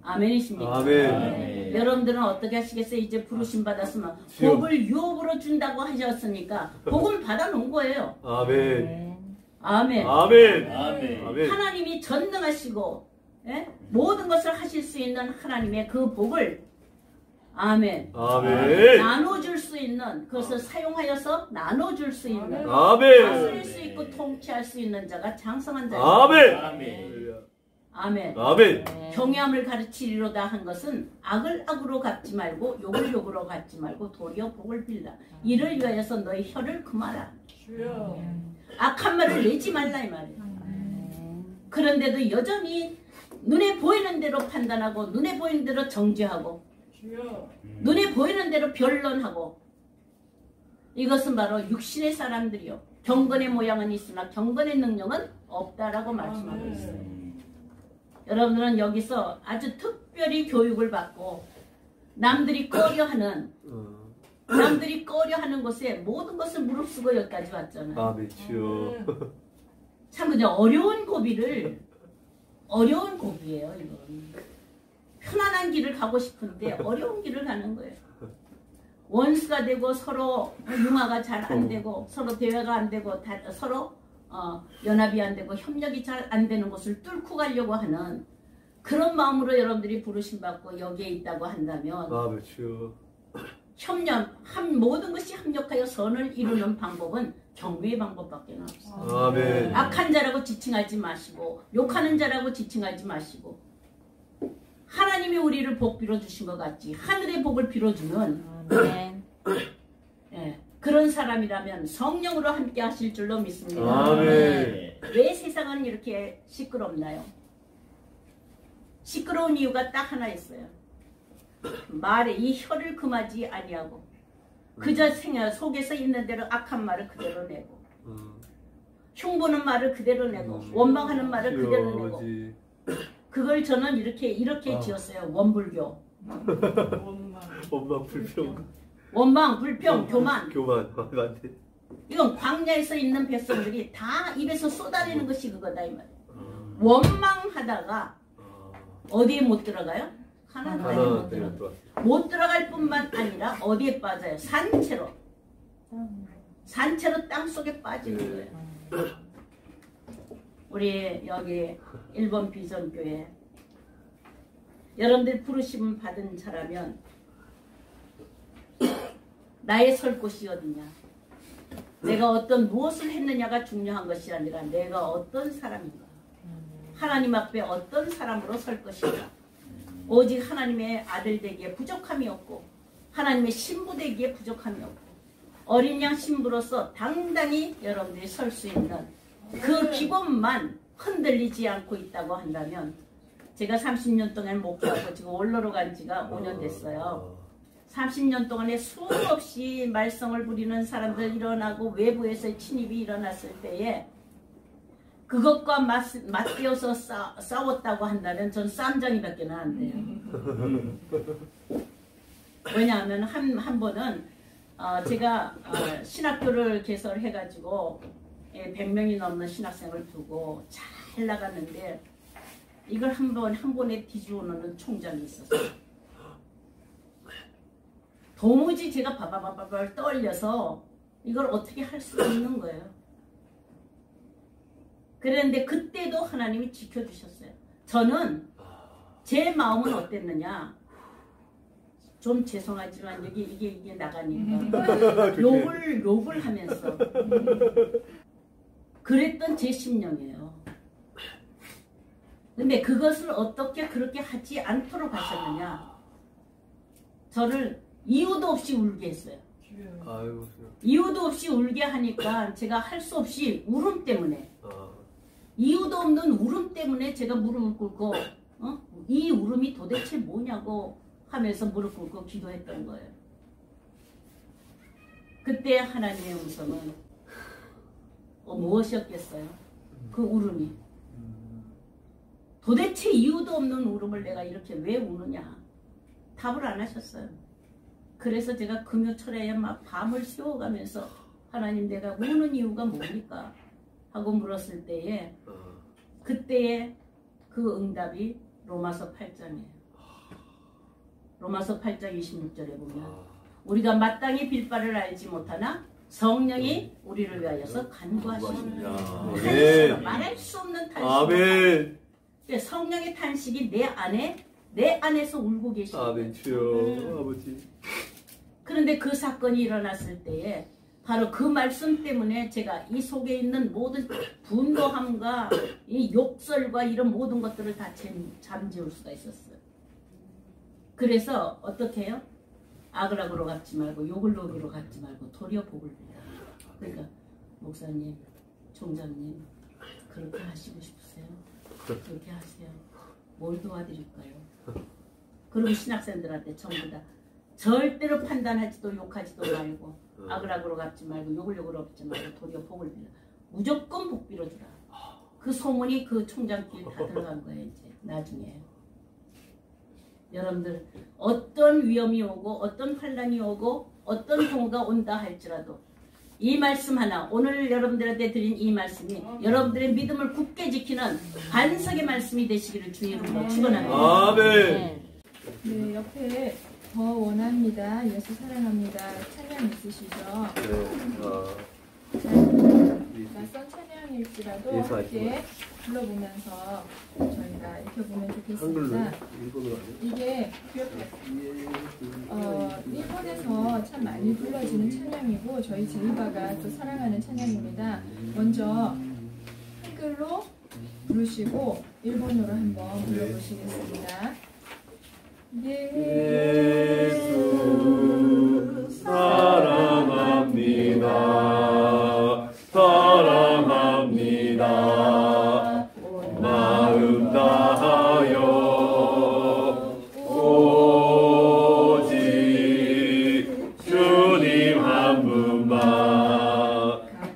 아멘이십니까? 아멘. 여러분들은 어떻게 하시겠어요? 이제 부르심 받았으면 복을 유업으로 준다고 하셨으니까 복은 받아놓은 거예요. 아멘. 아멘. 아멘. 아멘. 하나님이 전능하시고 모든 것을 하실 수 있는 하나님의 그 복을 아멘. 아멘. 나눠줄 수 있는 그것을 사용하여서 나눠줄 수 있는 아멘. 다스릴 수 있고 통치할 수 있는 자가 장성한 자예요. 아멘. 아멘. 아멘. 아멘. 경외함을 가르치리로다 한 것은 악을 악으로 갚지 말고 욕을 욕으로 갚지 말고 도리어 복을 빌라. 이를 위하여서 너희 혀를 금하라. 악한 말을 내지 말라 이 말이에요. 그런데도 여전히 눈에 보이는 대로 판단하고 눈에 보이는 대로 정죄하고 눈에 보이는 대로 변론하고 이것은 바로 육신의 사람들이요. 경건의 모양은 있으나 경건의 능력은 없다라고 말씀하고 있어요. 여러분들은 여기서 아주 특별히 교육을 받고 남들이 꺼려하는 곳에 모든 것을 무릅쓰고 여기까지 왔잖아요. 아멘 주여. 참 그죠? 어려운 고비예요 이건. 편안한 길을 가고 싶은데 어려운 길을 가는 거예요. 원수가 되고 서로 융화가 잘 안 되고 서로 대화가 안 되고 서로 연합이 안 되고 협력이 잘 안 되는 것을 뚫고 가려고 하는 그런 마음으로 여러분들이 부르심 받고 여기에 있다고 한다면 아멘 주여. 모든 것이 합력하여 선을 이루는 방법은 경배의 방법밖에 없어요. 아멘. 악한 자라고 지칭하지 마시고 욕하는 자라고 지칭하지 마시고 하나님이 우리를 복 빌어주신 것 같지 하늘의 복을 빌어주는 그런 사람이라면 성령으로 함께 하실 줄로 믿습니다. 아멘. 왜 세상은 이렇게 시끄럽나요? 시끄러운 이유가 딱 하나 있어요. 말에 이 혀를 금하지 아니하고 그저 생각 속에서 있는 대로 악한 말을 그대로 내고 흉보는 말을 그대로 내고 원망하는 말을 그대로 내고 그걸 저는 이렇게 지었어요. 원불교. 원망 불평. 원망 불평 교만. 맞네. 이건 광야에서 있는 백성들이 다 입에서 쏟아내는 것이 그거다 이 말이에요. 원망하다가 어디에 못 들어가요? 하나님에 못 들어갈 뿐만 아니라 어디에 빠져요? 산채로 땅 속에 빠지는 거예요. 우리 여기 1번 비전교회 여러분들 부르심 받은 자라면 나의 설 곳이 어디냐? 내가 무엇을 했느냐가 중요한 것이 아니라 내가 어떤 사람인가? 하나님 앞에 어떤 사람으로 설 것인가? 오직 하나님의 아들 되기에 부족함이 없고 하나님의 신부 되기에 부족함이 없고 어린 양 신부로서 당당히 여러분들이 설 수 있는 그 기본만 흔들리지 않고 있다고 한다면 제가 30년 동안 목회하고 지금 원로로 간 지가 5년 됐어요. 30년 동안에 수없이 말썽을 부리는 사람들 일어나고 외부에서의 침입이 일어났을 때에 그것과 맞대어서 싸웠다고 한다면 전 쌈장이밖에 안 돼요. 왜냐하면 한 번은 제가 신학교를 개설해가지고 100명이 넘는 신학생을 두고 잘 나갔는데 이걸 한 번에 뒤집어 놓는 총장이 있었어요. 도무지 제가 바바바바바 떨려서 이걸 어떻게 할 수 없는 거예요. 그런데 그때도 하나님이 지켜주셨어요. 저는 제 마음은 어땠느냐. 좀 죄송하지만 이게 나가니까 욕을 하면서 그랬던 제 심령이에요. 근데 그것을 어떻게 그렇게 하지 않도록 하셨느냐. 저를 이유도 없이 울게 했어요. 이유도 없이 울게 하니까 제가 할 수 없이 울음 때문에 이유도 없는 울음 때문에 제가 무릎을 꿇고 이 울음이 도대체 뭐냐고 하면서 무릎 꿇고 기도했던 거예요. 그때 하나님의 음성은 무엇이었겠어요? 그 울음이 도대체 이유도 없는 울음을 내가 이렇게 왜 우느냐 답을 안 하셨어요. 그래서 제가 금요철에 막 밤을 새워가면서 하나님 내가 우는 이유가 뭡니까? 하고 물었을 때에 그때의 그 응답이 로마서 8장이에요. 로마서 8장 26절에 보면 우리가 마땅히 빌 바를 알지 못하나 성령이 우리를 위하여서 간구하십니다. 말할 수 없는 탄식. 아멘. 성령의 탄식이 내 안에서 울고 계십니다. 아멘 주여 아버지. 그런데 그 사건이 일어났을 때에 바로 그 말씀 때문에 제가 이 속에 있는 모든 분노함과 이 욕설과 이런 모든 것들을 다 잠재울 수가 있었어요. 그래서 어떻게 해요? 악을 악으로 갚지 말고 욕을 욕으로 갚지 말고 도리어 복을 빌라. 그러니까 목사님, 총장님 그렇게 하시고 싶으세요? 그렇게 하세요. 뭘 도와드릴까요? 그리고 신학생들한테 전부 다 절대로 판단하지도 욕하지도 말고 악을 악으로 갚지 말고 욕을 욕으로 갚지 말고 도리어 복을 빌라. 무조건 복 빌어주라. 그 소문이 그 총장 귀에 다 들어간 거예요 이제. 나중에. 여러분들 어떤 위험이 오고 어떤 환란이 오고 어떤 경우가 온다 할지라도 이 말씀 하나, 오늘 여러분들한테 드린 이 말씀이 여러분들의 믿음을 굳게 지키는 반석의 말씀이 되시기를 주의 이름으로 축원합니다. 아멘. 네, 옆에 더 원합니다. 예수 사랑합니다. 찬양 있으시죠? 낯선 찬양일지라도 함께 불러보면서 저희가 익혀보면 좋겠습니다. 이게 일본에서 참 많이 불러지는 찬양이고 저희 제이바가 또 사랑하는 찬양입니다. 먼저 한글로 부르시고 일본어로 한번 불러보시겠습니다. 예수 사랑합니다. 사랑합니다. 마음 다하여 오직 주님 한 분만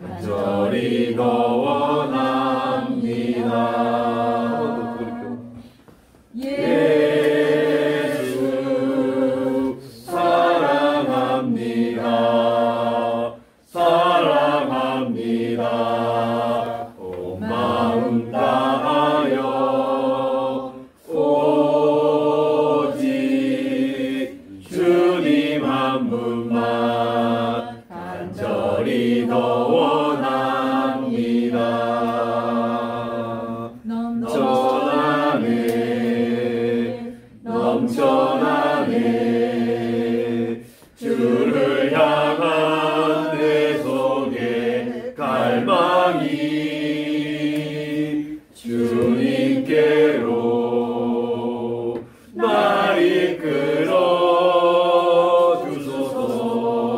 간절히 더 원합니다. 예수 사랑합니다. 사랑합니다. 온 마음 다하여 오직 주님 한 분만 간절히 더 원합니다. 넘쳐나네 주를 향한 내 속에 갈망이 주님께로 날 이끌어 주소서.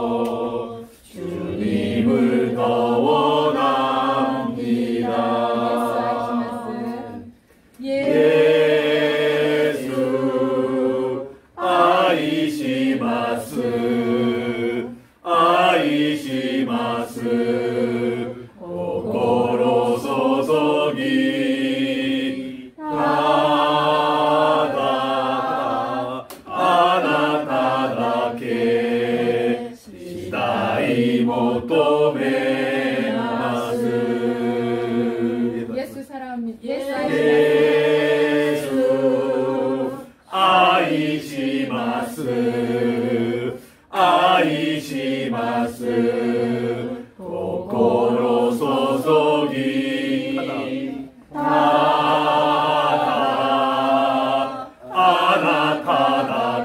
주님을 더 원합니다. 예수 아이시마스 아이시마스 오코로 소속이 다다 아나타다케 시다이 모토메나스. 예수 사랑합니다. 예수 아이시마스 아이시마스 오코로 소속이 다다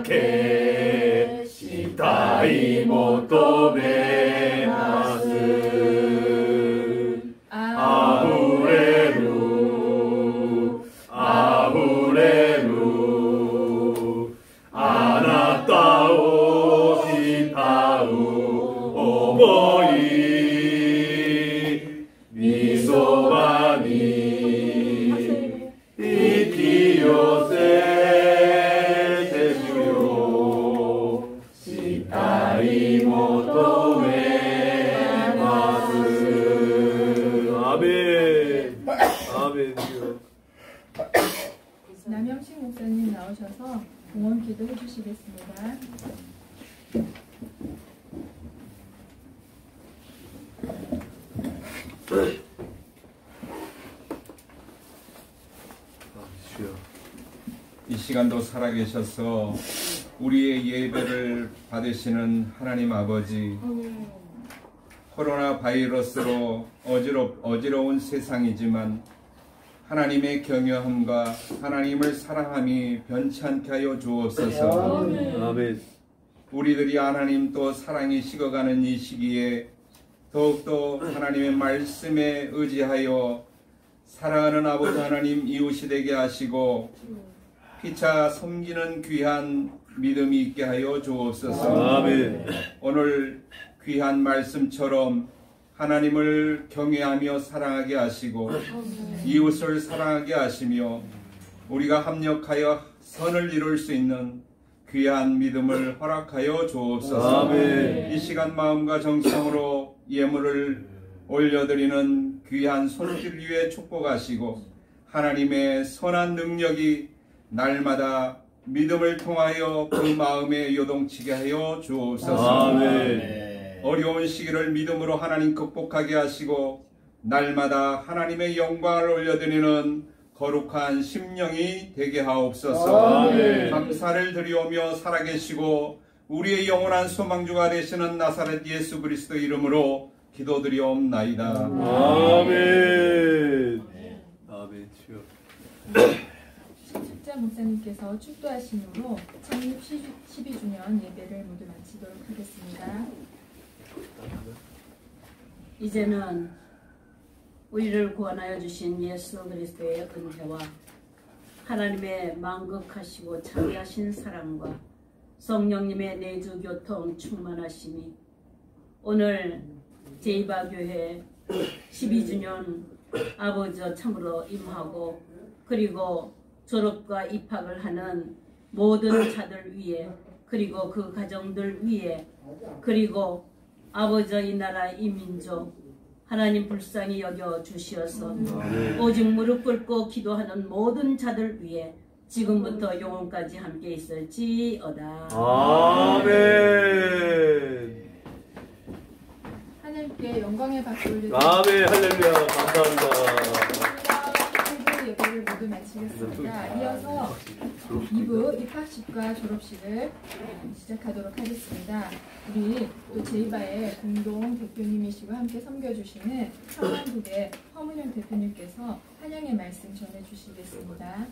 아나타다케 시다이 모토메나스. 아후레루 아후레루 아나타오 시타우 오모이 미소마니 이키요세 테슈요 시타이 모토메마스. 아멘. 아멘. 남영식 목사님 나오셔서 공헌 기도해 주시겠습니다. 이 시간도 살아계셔서 우리의 예배를 받으시는 하나님 아버지, 코로나 바이러스로 어지러운 세상이지만 하나님의 경외함과 하나님을 사랑함이 변치 않게 하여 주옵소서. 아멘. 우리들이 하나님 또 사랑이 식어가는 이 시기에 더욱더 하나님의 말씀에 의지하여 사랑하는 아버지 하나님 이웃이 되게 하시고 피차 섬기는 귀한 믿음이 있게 하여 주옵소서. 아멘. 오늘 귀한 말씀처럼 하나님을 경외하며 사랑하게 하시고 이웃을 사랑하게 하시며 우리가 합력하여 선을 이룰 수 있는 귀한 믿음을 허락하여 주옵소서. 아멘. 이 시간 마음과 정성으로 예물을 올려드리는 귀한 손길 위에 축복하시고 하나님의 선한 능력이 날마다 믿음을 통하여 그 마음에 요동치게 하여 주옵소서. 아멘. 어려운 시기를 믿음으로 하나님 극복하게 하시고 날마다 하나님의 영광을 올려드리는 거룩한 심령이 되게 하옵소서. 아멘. 감사를 드리오며 살아계시고 우리의 영원한 소망주가 되시는 나사렛 예수 그리스도 이름으로 기도드리옵나이다. 아멘. 아멘. 주여. 책자 목사님께서 축도하심으로 창립 12주년 예배를 모두 마치도록 하겠습니다. 이제는 우리를 구원하여 주신 예수 그리스도의 은혜와 하나님의 만극하시고 자비하신 사랑과 성령님의 내주 교통 충만하심이 오늘 제2바교회 12주년 아버지 참으로 임하고 그리고 졸업과 입학을 하는 모든 자들 위에 그리고 그 가정들 위에 그리고 아버지 이 나라 이 민족 하나님 불쌍히 여겨 주시어서 오직 무릎 꿇고 기도하는 모든 자들 위에 지금부터 영원까지 함께 있을지어다. 아멘. 하나님께 영광의 박수 올려드립니다. 아멘. 할렐루야. 감사합니다. 예배를 모두 마치겠습니다. 이어서 2부 입학식과 졸업식을 시작하도록 하겠습니다. 우리 또 제이바의 공동 대표님이시고 함께 섬겨주시는 평안국의 허문영 대표님께서 환영의 말씀 전해주시겠습니다.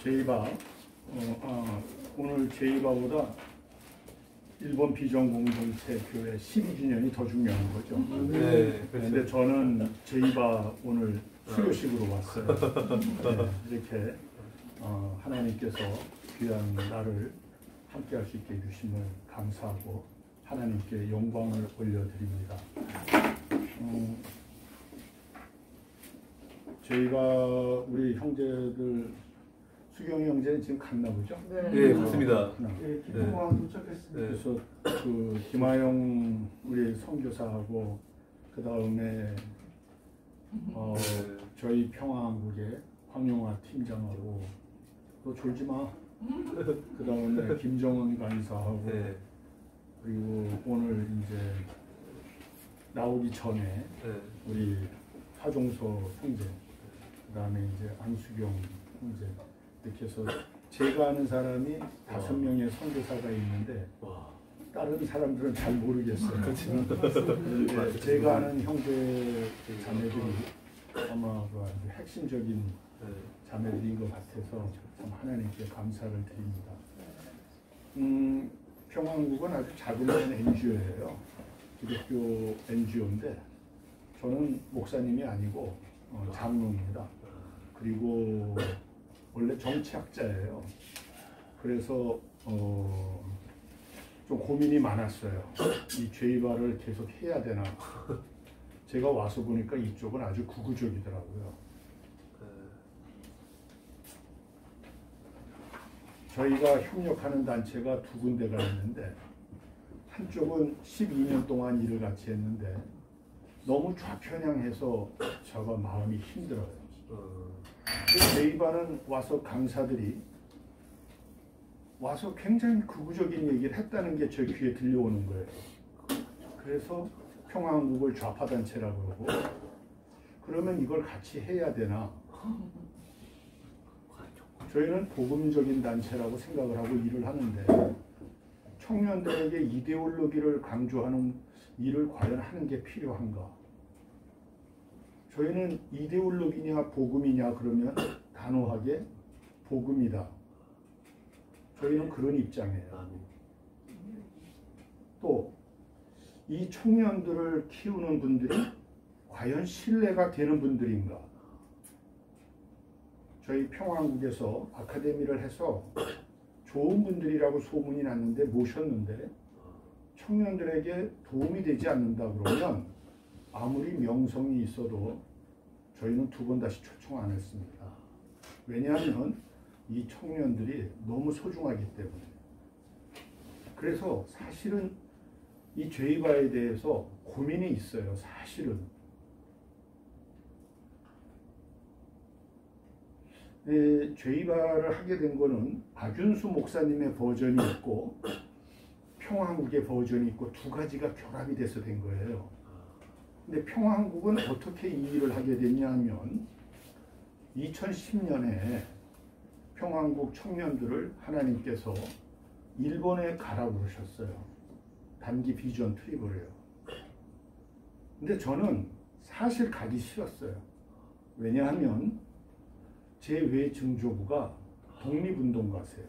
제이바 오늘 제이바보다 일본 비전공동체 교회 12주년이 더 중요한 거죠. 네. 그런데 저는 제이바 오늘 수료식으로 왔어요. 네, 이렇게 하나님께서 귀한 나를 함께할 수 있게 해주심을 감사하고 하나님께 영광을 올려드립니다. 저희가 우리 형제들 수경이 형제는 지금 갔나 보죠? 네, 맞습니다. 네, 김포공항 도착했습니다. 그래서 그 김하영 우리 선교사하고 그 다음에 저희 평화한국의 황용화 팀장하고 너 졸지 마. 그 다음에 김정은 간사하고 네. 그리고 오늘 이제 나오기 전에 네. 우리 하종서 형제 그 다음에 이제 안수경 형제 이렇게 해서 제가 아는 사람이 5명의 선교사가 있는데 다른 사람들은 잘 모르겠어요. 그런데 제가 아는 형제 자매들이 아마 그 아주 핵심적인 자매들인 것 같아서 참 하나님께 감사를 드립니다. 평안국은 아주 작은 NGO예요. 기독교 NGO인데 저는 목사님이 아니고 장로입니다. 그리고 원래 정치학자예요. 그래서 좀 고민이 많았어요. 이 죄이바를 계속 해야 되나. 제가 와서 보니까 이쪽은 아주 구구적이더라고요. 저희가 협력하는 단체가 2군데가 있는데 한쪽은 12년 동안 일을 같이 했는데 너무 좌편향해서 저가 마음이 힘들어요. 제이바는 와서 강사들이 와서 굉장히 극우적인 얘기를 했다는 게 제 귀에 들려오는 거예요. 그래서 평화한국을 좌파단체라고 그러고 그러면 이걸 같이 해야 되나. 저희는 복음적인 단체라고 생각을 하고 일을 하는데 청년들에게 이데올로기를 강조하는 일을 과연 하는 게 필요한가. 저희는 이데올로기냐 복음이냐 그러면 단호하게 복음이다. 저희는 그런 입장이에요. 또 이 청년들을 키우는 분들이 과연 신뢰가 되는 분들인가. 저희 평화한국에서 아카데미를 해서 좋은 분들이라고 소문이 났는데 모셨는데 청년들에게 도움이 되지 않는다 그러면 아무리 명성이 있어도 저희는 2번 다시 초청 안 했습니다. 왜냐하면 이 청년들이 너무 소중하기 때문에. 그래서 사실은 이 죄이바에 대해서 고민이 있어요. 사실은. 죄의발을 하게 된 거는 박윤수 목사님의 버전이 있고 평화한국의 버전이 있고 두 가지가 결합이 돼서 된 거예요. 근데 평화한국은 어떻게 이 일을 하게 됐냐 하면 2010년에 평화한국 청년들을 하나님께서 일본에 가라고 그러셨어요. 단기 비전 트립을 해요. 근데 저는 사실 가기 싫었어요. 왜냐하면 제 외증조부가 독립운동가세요.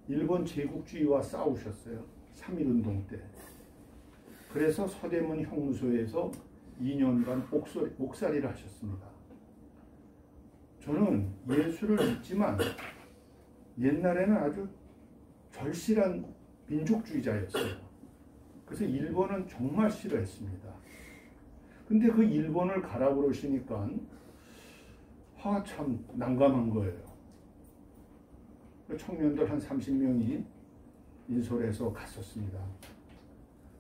일본 제국주의와 싸우셨어요. 3.1운동 때. 그래서 서대문 형무소에서 2년간 옥살이를 하셨습니다. 저는 예수를 믿지만 옛날에는 아주 절실한 민족주의자였어요. 그래서 일본은 정말 싫어했습니다. 근데 그 일본을 가라고 그러시니까 참 난감한 거예요. 청년들 한 30명이 인솔해서 갔었습니다.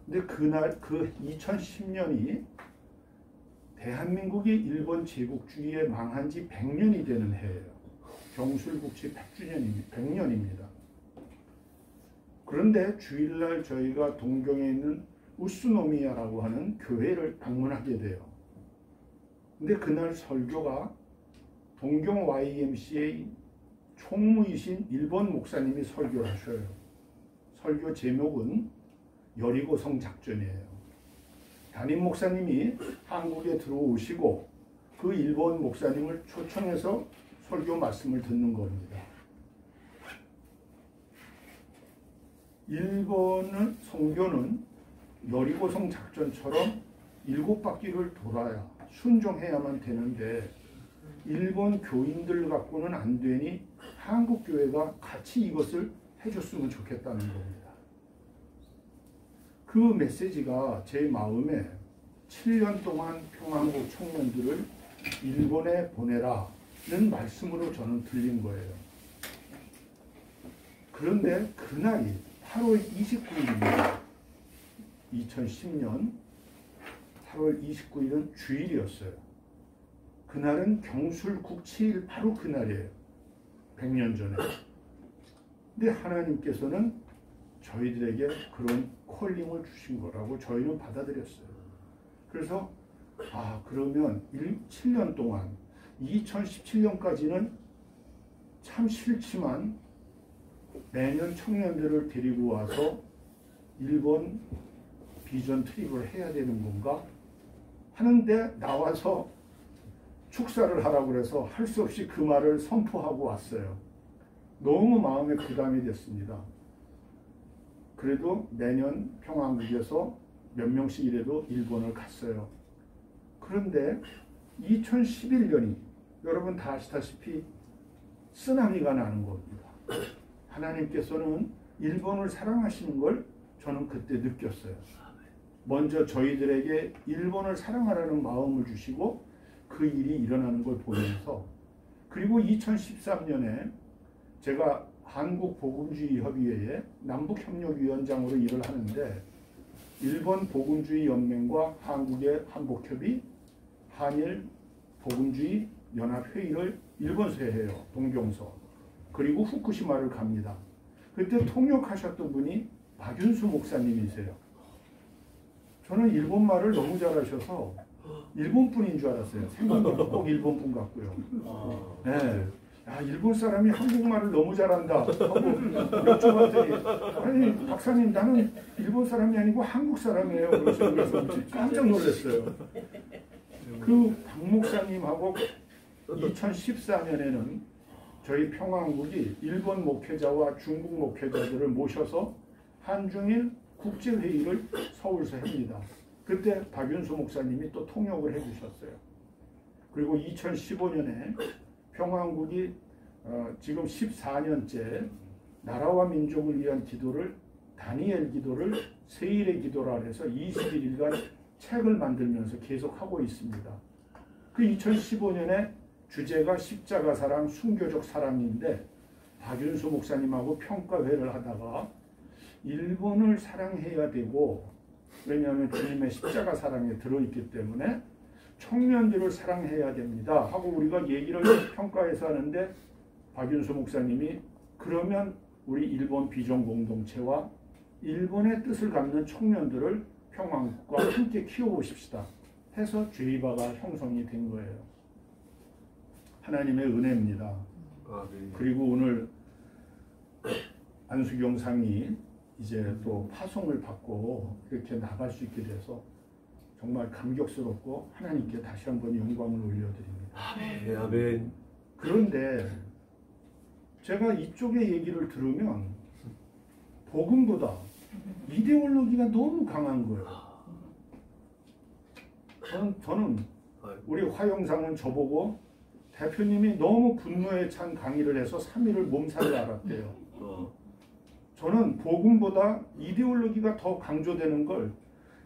근데 그날 그 2010년이 대한민국이 일본 제국주의에 망한 지 100년이 되는 해예요. 경술국치 100년입니다. 그런데 주일날 저희가 동경에 있는 우스노미야라고 하는 교회를 방문하게 돼요. 근데 그날 설교가 동경 YMCA 총무이신 일본 목사님이 설교를 하셔요. 설교 제목은 여리고성 작전이에요. 담임 목사님이 한국에 들어오시고 그 일본 목사님을 초청해서 설교 말씀을 듣는 겁니다. 일본은 선교는 여리고성 작전처럼 7바퀴를 돌아야 순종해야만 되는데 일본 교인들 갖고는 안 되니 한국 교회가 같이 이것을 해줬으면 좋겠다는 겁니다. 그 메시지가 제 마음에 7년 동안 평안국 청년들을 일본에 보내라는 말씀으로 저는 들린 거예요. 그런데 그날이 8월 29일입니다. 2010년 8월 29일은 주일이었어요. 그날은 경술국 7일 바로 그날이에요. 100년 전에. 근데 하나님께서는 저희들에게 그런 콜링을 주신 거라고 저희는 받아들였어요. 그래서 그러면 7년 동안 2017년까지는 참 싫지만 매년 청년들을 데리고 와서 일본 비전 트립을 해야 되는 건가 하는데 나와서 축사를 하라고 그래서 할 수 없이 그 말을 선포하고 왔어요. 너무 마음에 부담이 됐습니다. 그래도 매년 평안국에서 몇 명씩이라도 일본을 갔어요. 그런데 2011년이 여러분 다 아시다시피 쓰나미가 나는 겁니다. 하나님께서는 일본을 사랑하시는 걸 저는 그때 느꼈어요. 먼저 저희들에게 일본을 사랑하라는 마음을 주시고 그 일이 일어나는 걸 보면서 그리고 2013년에 제가 한국복음주의협의회의 남북협력위원장으로 일을 하는데 일본 복음주의 연맹과 한국의 한복협의 한일 복음주의 연합회의를 일본서 해요. 동경서. 그리고 후쿠시마를 갑니다. 그때 통역하셨던 분이 박윤수 목사님이세요. 저는 일본말을 너무 잘하셔서 일본 분인 줄 알았어요. 생각보다 꼭 일본 분 같고요. 네. 일본 사람이 한국말을 너무 잘한다 하고 여쭤봤더니 아니 박사님 나는 일본 사람이 아니고 한국 사람이에요. 그래서 깜짝 놀랐어요. 그 박 목사님하고 2014년에는 저희 평안국이 일본 목회자와 중국 목회자들을 모셔서 한중일 국제회의를 서울서 합니다. 그때 박윤수 목사님이 또 통역을 해주셨어요. 그리고 2015년에 평안국이 지금 14년째 나라와 민족을 위한 기도를 다니엘 기도를 세일의 기도라 해서 21일간 책을 만들면서 계속하고 있습니다. 그 2015년에 주제가 십자가 사랑, 순교적 사랑인데 박윤수 목사님하고 평가회를 하다가 일본을 사랑해야 되고 왜냐하면 주님의 십자가 사랑에 들어있기 때문에 청년들을 사랑해야 됩니다 하고 우리가 얘기를 평가해서 하는데 박윤수 목사님이 그러면 우리 일본 비전 공동체와 일본의 뜻을 갖는 청년들을 평화국과 함께 키워보십시다 해서 죄이바가 형성이 된 거예요. 하나님의 은혜입니다. 그리고 오늘 안수경 상이 이제 또 파송을 받고 이렇게 나갈 수 있게 돼서 정말 감격스럽고 하나님께 다시 한번 영광을 올려드립니다. 아멘. 그런데 제가 이쪽의 얘기를 들으면 복음보다 이데올로기가 너무 강한 거예요. 저는 우리 화영상은 저보고 대표님이 너무 분노에 찬 강의를 해서 3일을 몸살을 앓았대요. 저는 복음보다 이데올로기가 더 강조되는 걸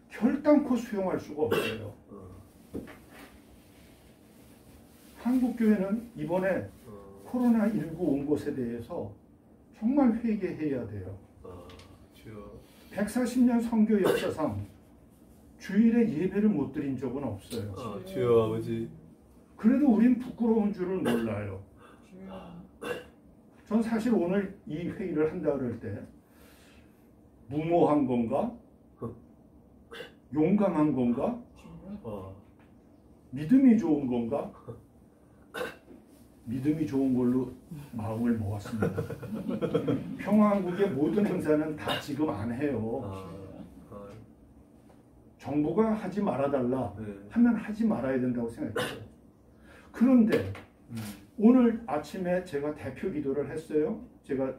결단코 수용할 수가 없어요. 한국교회는 이번에 코로나19 온 것에 대해서 정말 회개해야 돼요. 140년 선교 역사상 주일에 예배를 못 드린 적은 없어요. 주여 아버지. 그래도 우린 부끄러운 줄을 몰라요. 전 사실 오늘 이 회의를 한다 그럴 때 무모한 건가? 용감한 건가? 믿음이 좋은 건가? 믿음이 좋은 걸로 마음을 먹었습니다. 평화한국의 모든 행사는 다 지금 안 해요. 정부가 하지 말아달라 하면 하지 말아야 된다고 생각해요. 그런데 오늘 아침에 제가 대표 기도를 했어요. 제가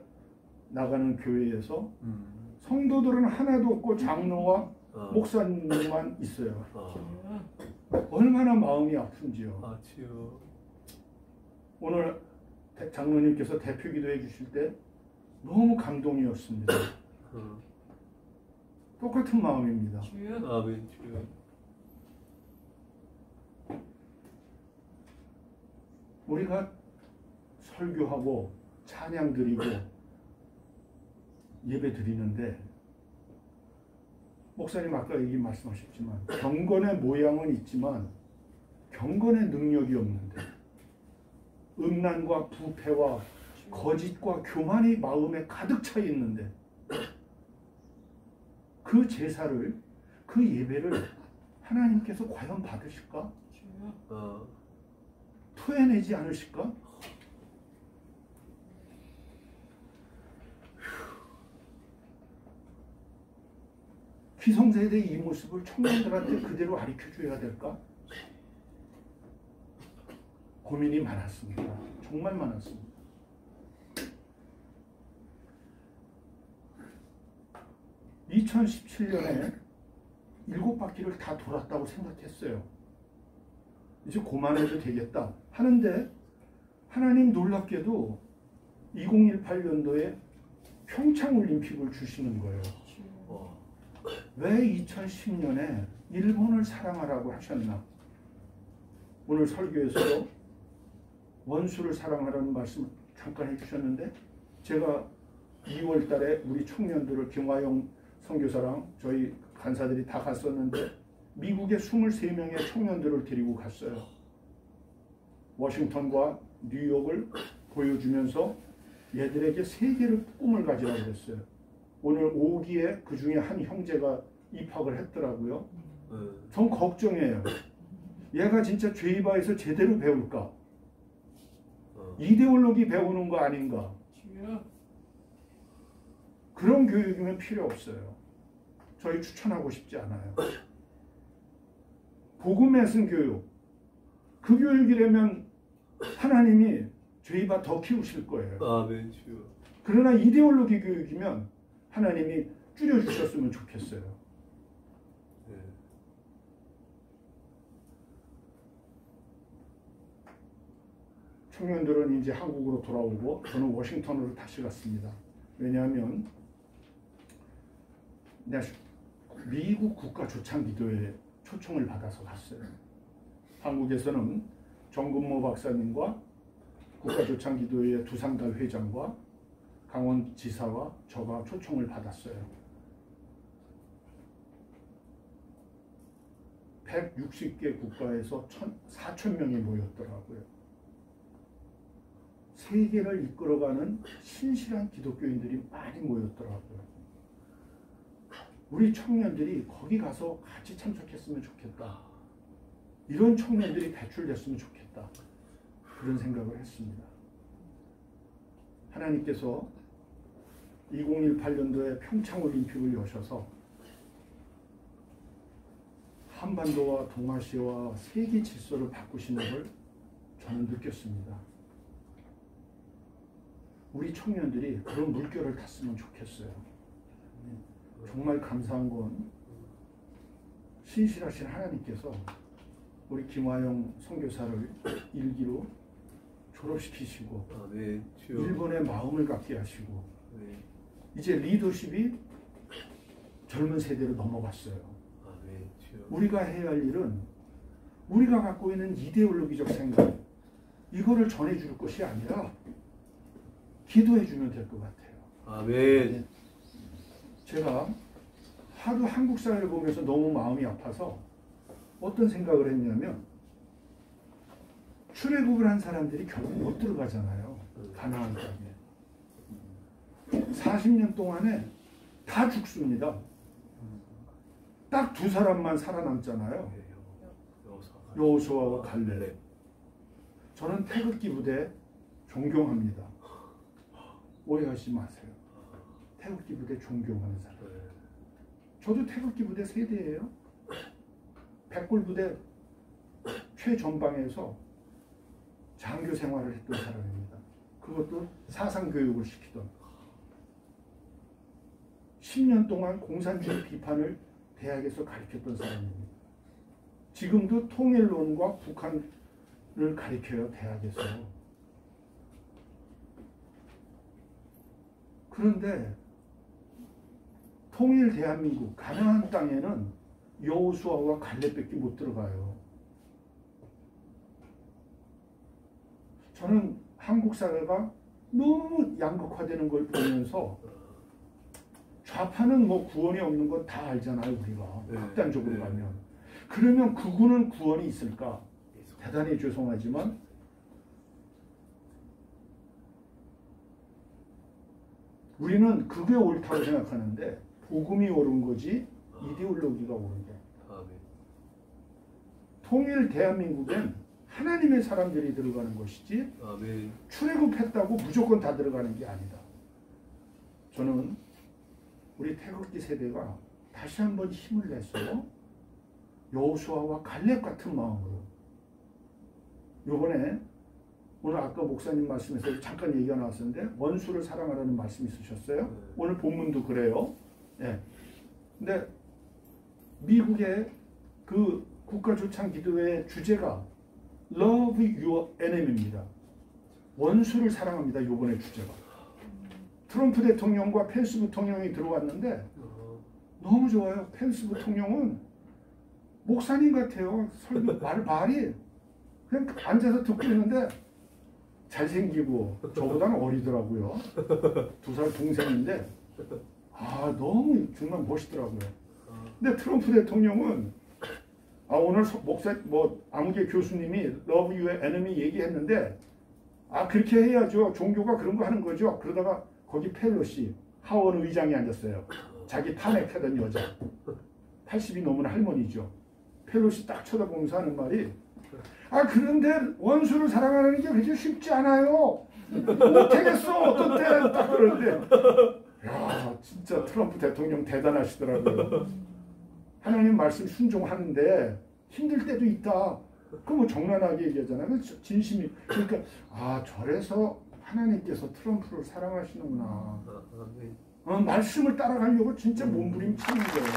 나가는 교회에서 성도들은 하나도 없고 장로와 목사님만 있어요. 얼마나 마음이 아픈지요. 오늘 장로님께서 대표 기도해 주실 때 너무 감동이었습니다. 똑같은 마음입니다. 아멘. 주여. 우리가 설교하고 찬양 드리고 예배 드리는데 목사님 아까 얘기 말씀하셨지만 경건의 모양은 있지만 경건의 능력이 없는데 음란과 부패와 거짓과 교만이 마음에 가득 차 있는데 그 제사를 그 예배를 하나님께서 과연 받으실까? 토해내지 않으실까? 기성세대의 이 모습을 청년들한테 그대로 가르쳐줘야 될까? 고민이 많았습니다. 정말 많았습니다. (2017년에) 7바퀴를 다 돌았다고 생각했어요. 이제 그만해도 되겠다 하는데 하나님 놀랍게도 2018년도에 평창올림픽을 주시는 거예요. 왜 2010년에 일본을 사랑하라고 하셨나? 오늘 설교에서도 원수를 사랑하라는 말씀 잠깐 해주셨는데 제가 2월 달에 우리 청년들을 김화영 선교사랑 저희 간사들이 다 갔었는데 미국의 23명의 청년들을 데리고 갔어요. 워싱턴과 뉴욕을 보여주면서 얘들에게 세계를 꿈을 가지라고 했어요. 오늘 5기에 그 중에 한 형제가 입학을 했더라고요. 전 걱정해요. 얘가 진짜 죄이바에서 제대로 배울까? 이데올로기 배우는 거 아닌가? 그런 교육이면 필요 없어요. 저희 추천하고 싶지 않아요. 복음의 쓴 교육, 그 교육이라면 하나님이 죄이바 더 키우실 거예요. 아멘. 주여. 그러나 이데올로기 교육이면 하나님이 줄여주셨으면 좋겠어요. 청년들은 이제 한국으로 돌아오고 저는 워싱턴으로 다시 갔습니다. 왜냐하면 내가 미국 국가조창기도회 초청을 받아서 갔어요. 한국에서는 정근모 박사님과 국가조창기도회 두상달 회장과 강원지사와 저가 초청을 받았어요. 160개 국가에서 4,000명이 모였더라고요. 세계를 이끌어가는 신실한 기독교인들이 많이 모였더라고요. 우리 청년들이 거기 가서 같이 참석했으면 좋겠다. 이런 청년들이 배출됐으면 좋겠다. 그런 생각을 했습니다. 하나님께서 2018년도에 평창올림픽을 여셔서 한반도와 동아시아와 세계 질서를 바꾸시는 걸 저는 느꼈습니다. 우리 청년들이 그런 물결을 탔으면 좋겠어요. 정말 감사한 건 신실하신 하나님께서 우리 김화영 선교사를 일기로 졸업시키시고 일본의 마음을 갖게 하시고 이제 리더십이 젊은 세대로 넘어갔어요. 우리가 해야 할 일은 우리가 갖고 있는 이데올로기적 생각 이거를 전해줄 것이 아니라 기도해주면 될 것 같아요. 아멘. 제가 하도 한국 사회를 보면서 너무 마음이 아파서 어떤 생각을 했냐면 출애굽을 한 사람들이 결국 못 들어가잖아요. 가나안 땅에. 40년 동안에 다 죽습니다. 딱 두 사람만 살아남잖아요. 여호수아와 갈렙. 저는 태극기 부대 존경합니다. 오해하지 마세요. 태극기 부대 존경하는 사람. 저도 태극기 부대 세대예요. 백골 부대 최전방에서 장교 생활을 했던 사람입니다. 그것도 사상교육을 시키던 10년 동안 공산주의 비판을 대학에서 가르쳤던 사람입니다. 지금도 통일론과 북한을 가르쳐요. 대학에서. 그런데 통일 대한민국 가나안 땅에는 여호수아와 갈렙밖에 못 들어가요. 저는 한국 사회가 너무 양극화되는 걸 보면서 좌파는 뭐 구원이 없는 건 다 알잖아요. 우리가 극단적으로 가면. 그러면 극우는 구원이 있을까? 대단히 죄송하지만 우리는 그게 옳다고 생각하는데 복음이 옳은 거지 이데올로기가 옳은 게 아니다. 통일 대한민국엔 하나님의 사람들이 들어가는 것이지 출애굽했다고 무조건 다 들어가는 게 아니다. 저는 우리 태극기 세대가 다시 한번 힘을 내서 여호수아와 갈렙 같은 마음으로 요번에 오늘 아까 목사님 말씀에서 잠깐 얘기가 나왔었는데 원수를 사랑하라는 말씀이 있으셨어요. 오늘 본문도 그래요. 예. 근데 미국의 그 국가조창 기도회의 주제가 Love Your Enemy입니다. 원수를 사랑합니다. 요번에 주제가. 트럼프 대통령과 펜스 부통령이 들어왔는데 너무 좋아요. 펜스 부통령은 목사님 같아요. 말이 그냥 앉아서 듣고 있는데 잘생기고 저보다는 어리더라고요. 2살 동생인데 너무 정말 멋있더라고요. 근데 트럼프 대통령은 오늘 목사 아무개 교수님이 Love Your Enemy 얘기했는데 그렇게 해야죠. 종교가 그런 거 하는 거죠. 그러다가 거기 펠로시 하원 의장이 앉았어요. 자기 탄핵하던 여자 80이 넘은 할머니죠. 펠로시 딱 쳐다보면서 하는 말이 그런데 원수를 사랑하는 게 그렇게 쉽지 않아요. 못하겠어. 어떤 때는 딱 그러는데 야 진짜 트럼프 대통령 대단하시더라고요. 하나님 말씀 순종하는데 힘들 때도 있다. 그럼 정난하게 얘기하잖아요. 진심이. 그러니까 저래서 하나님께서 트럼프를 사랑하시는구나. 말씀을 따라가려고 진짜 몸부림치는 거예요.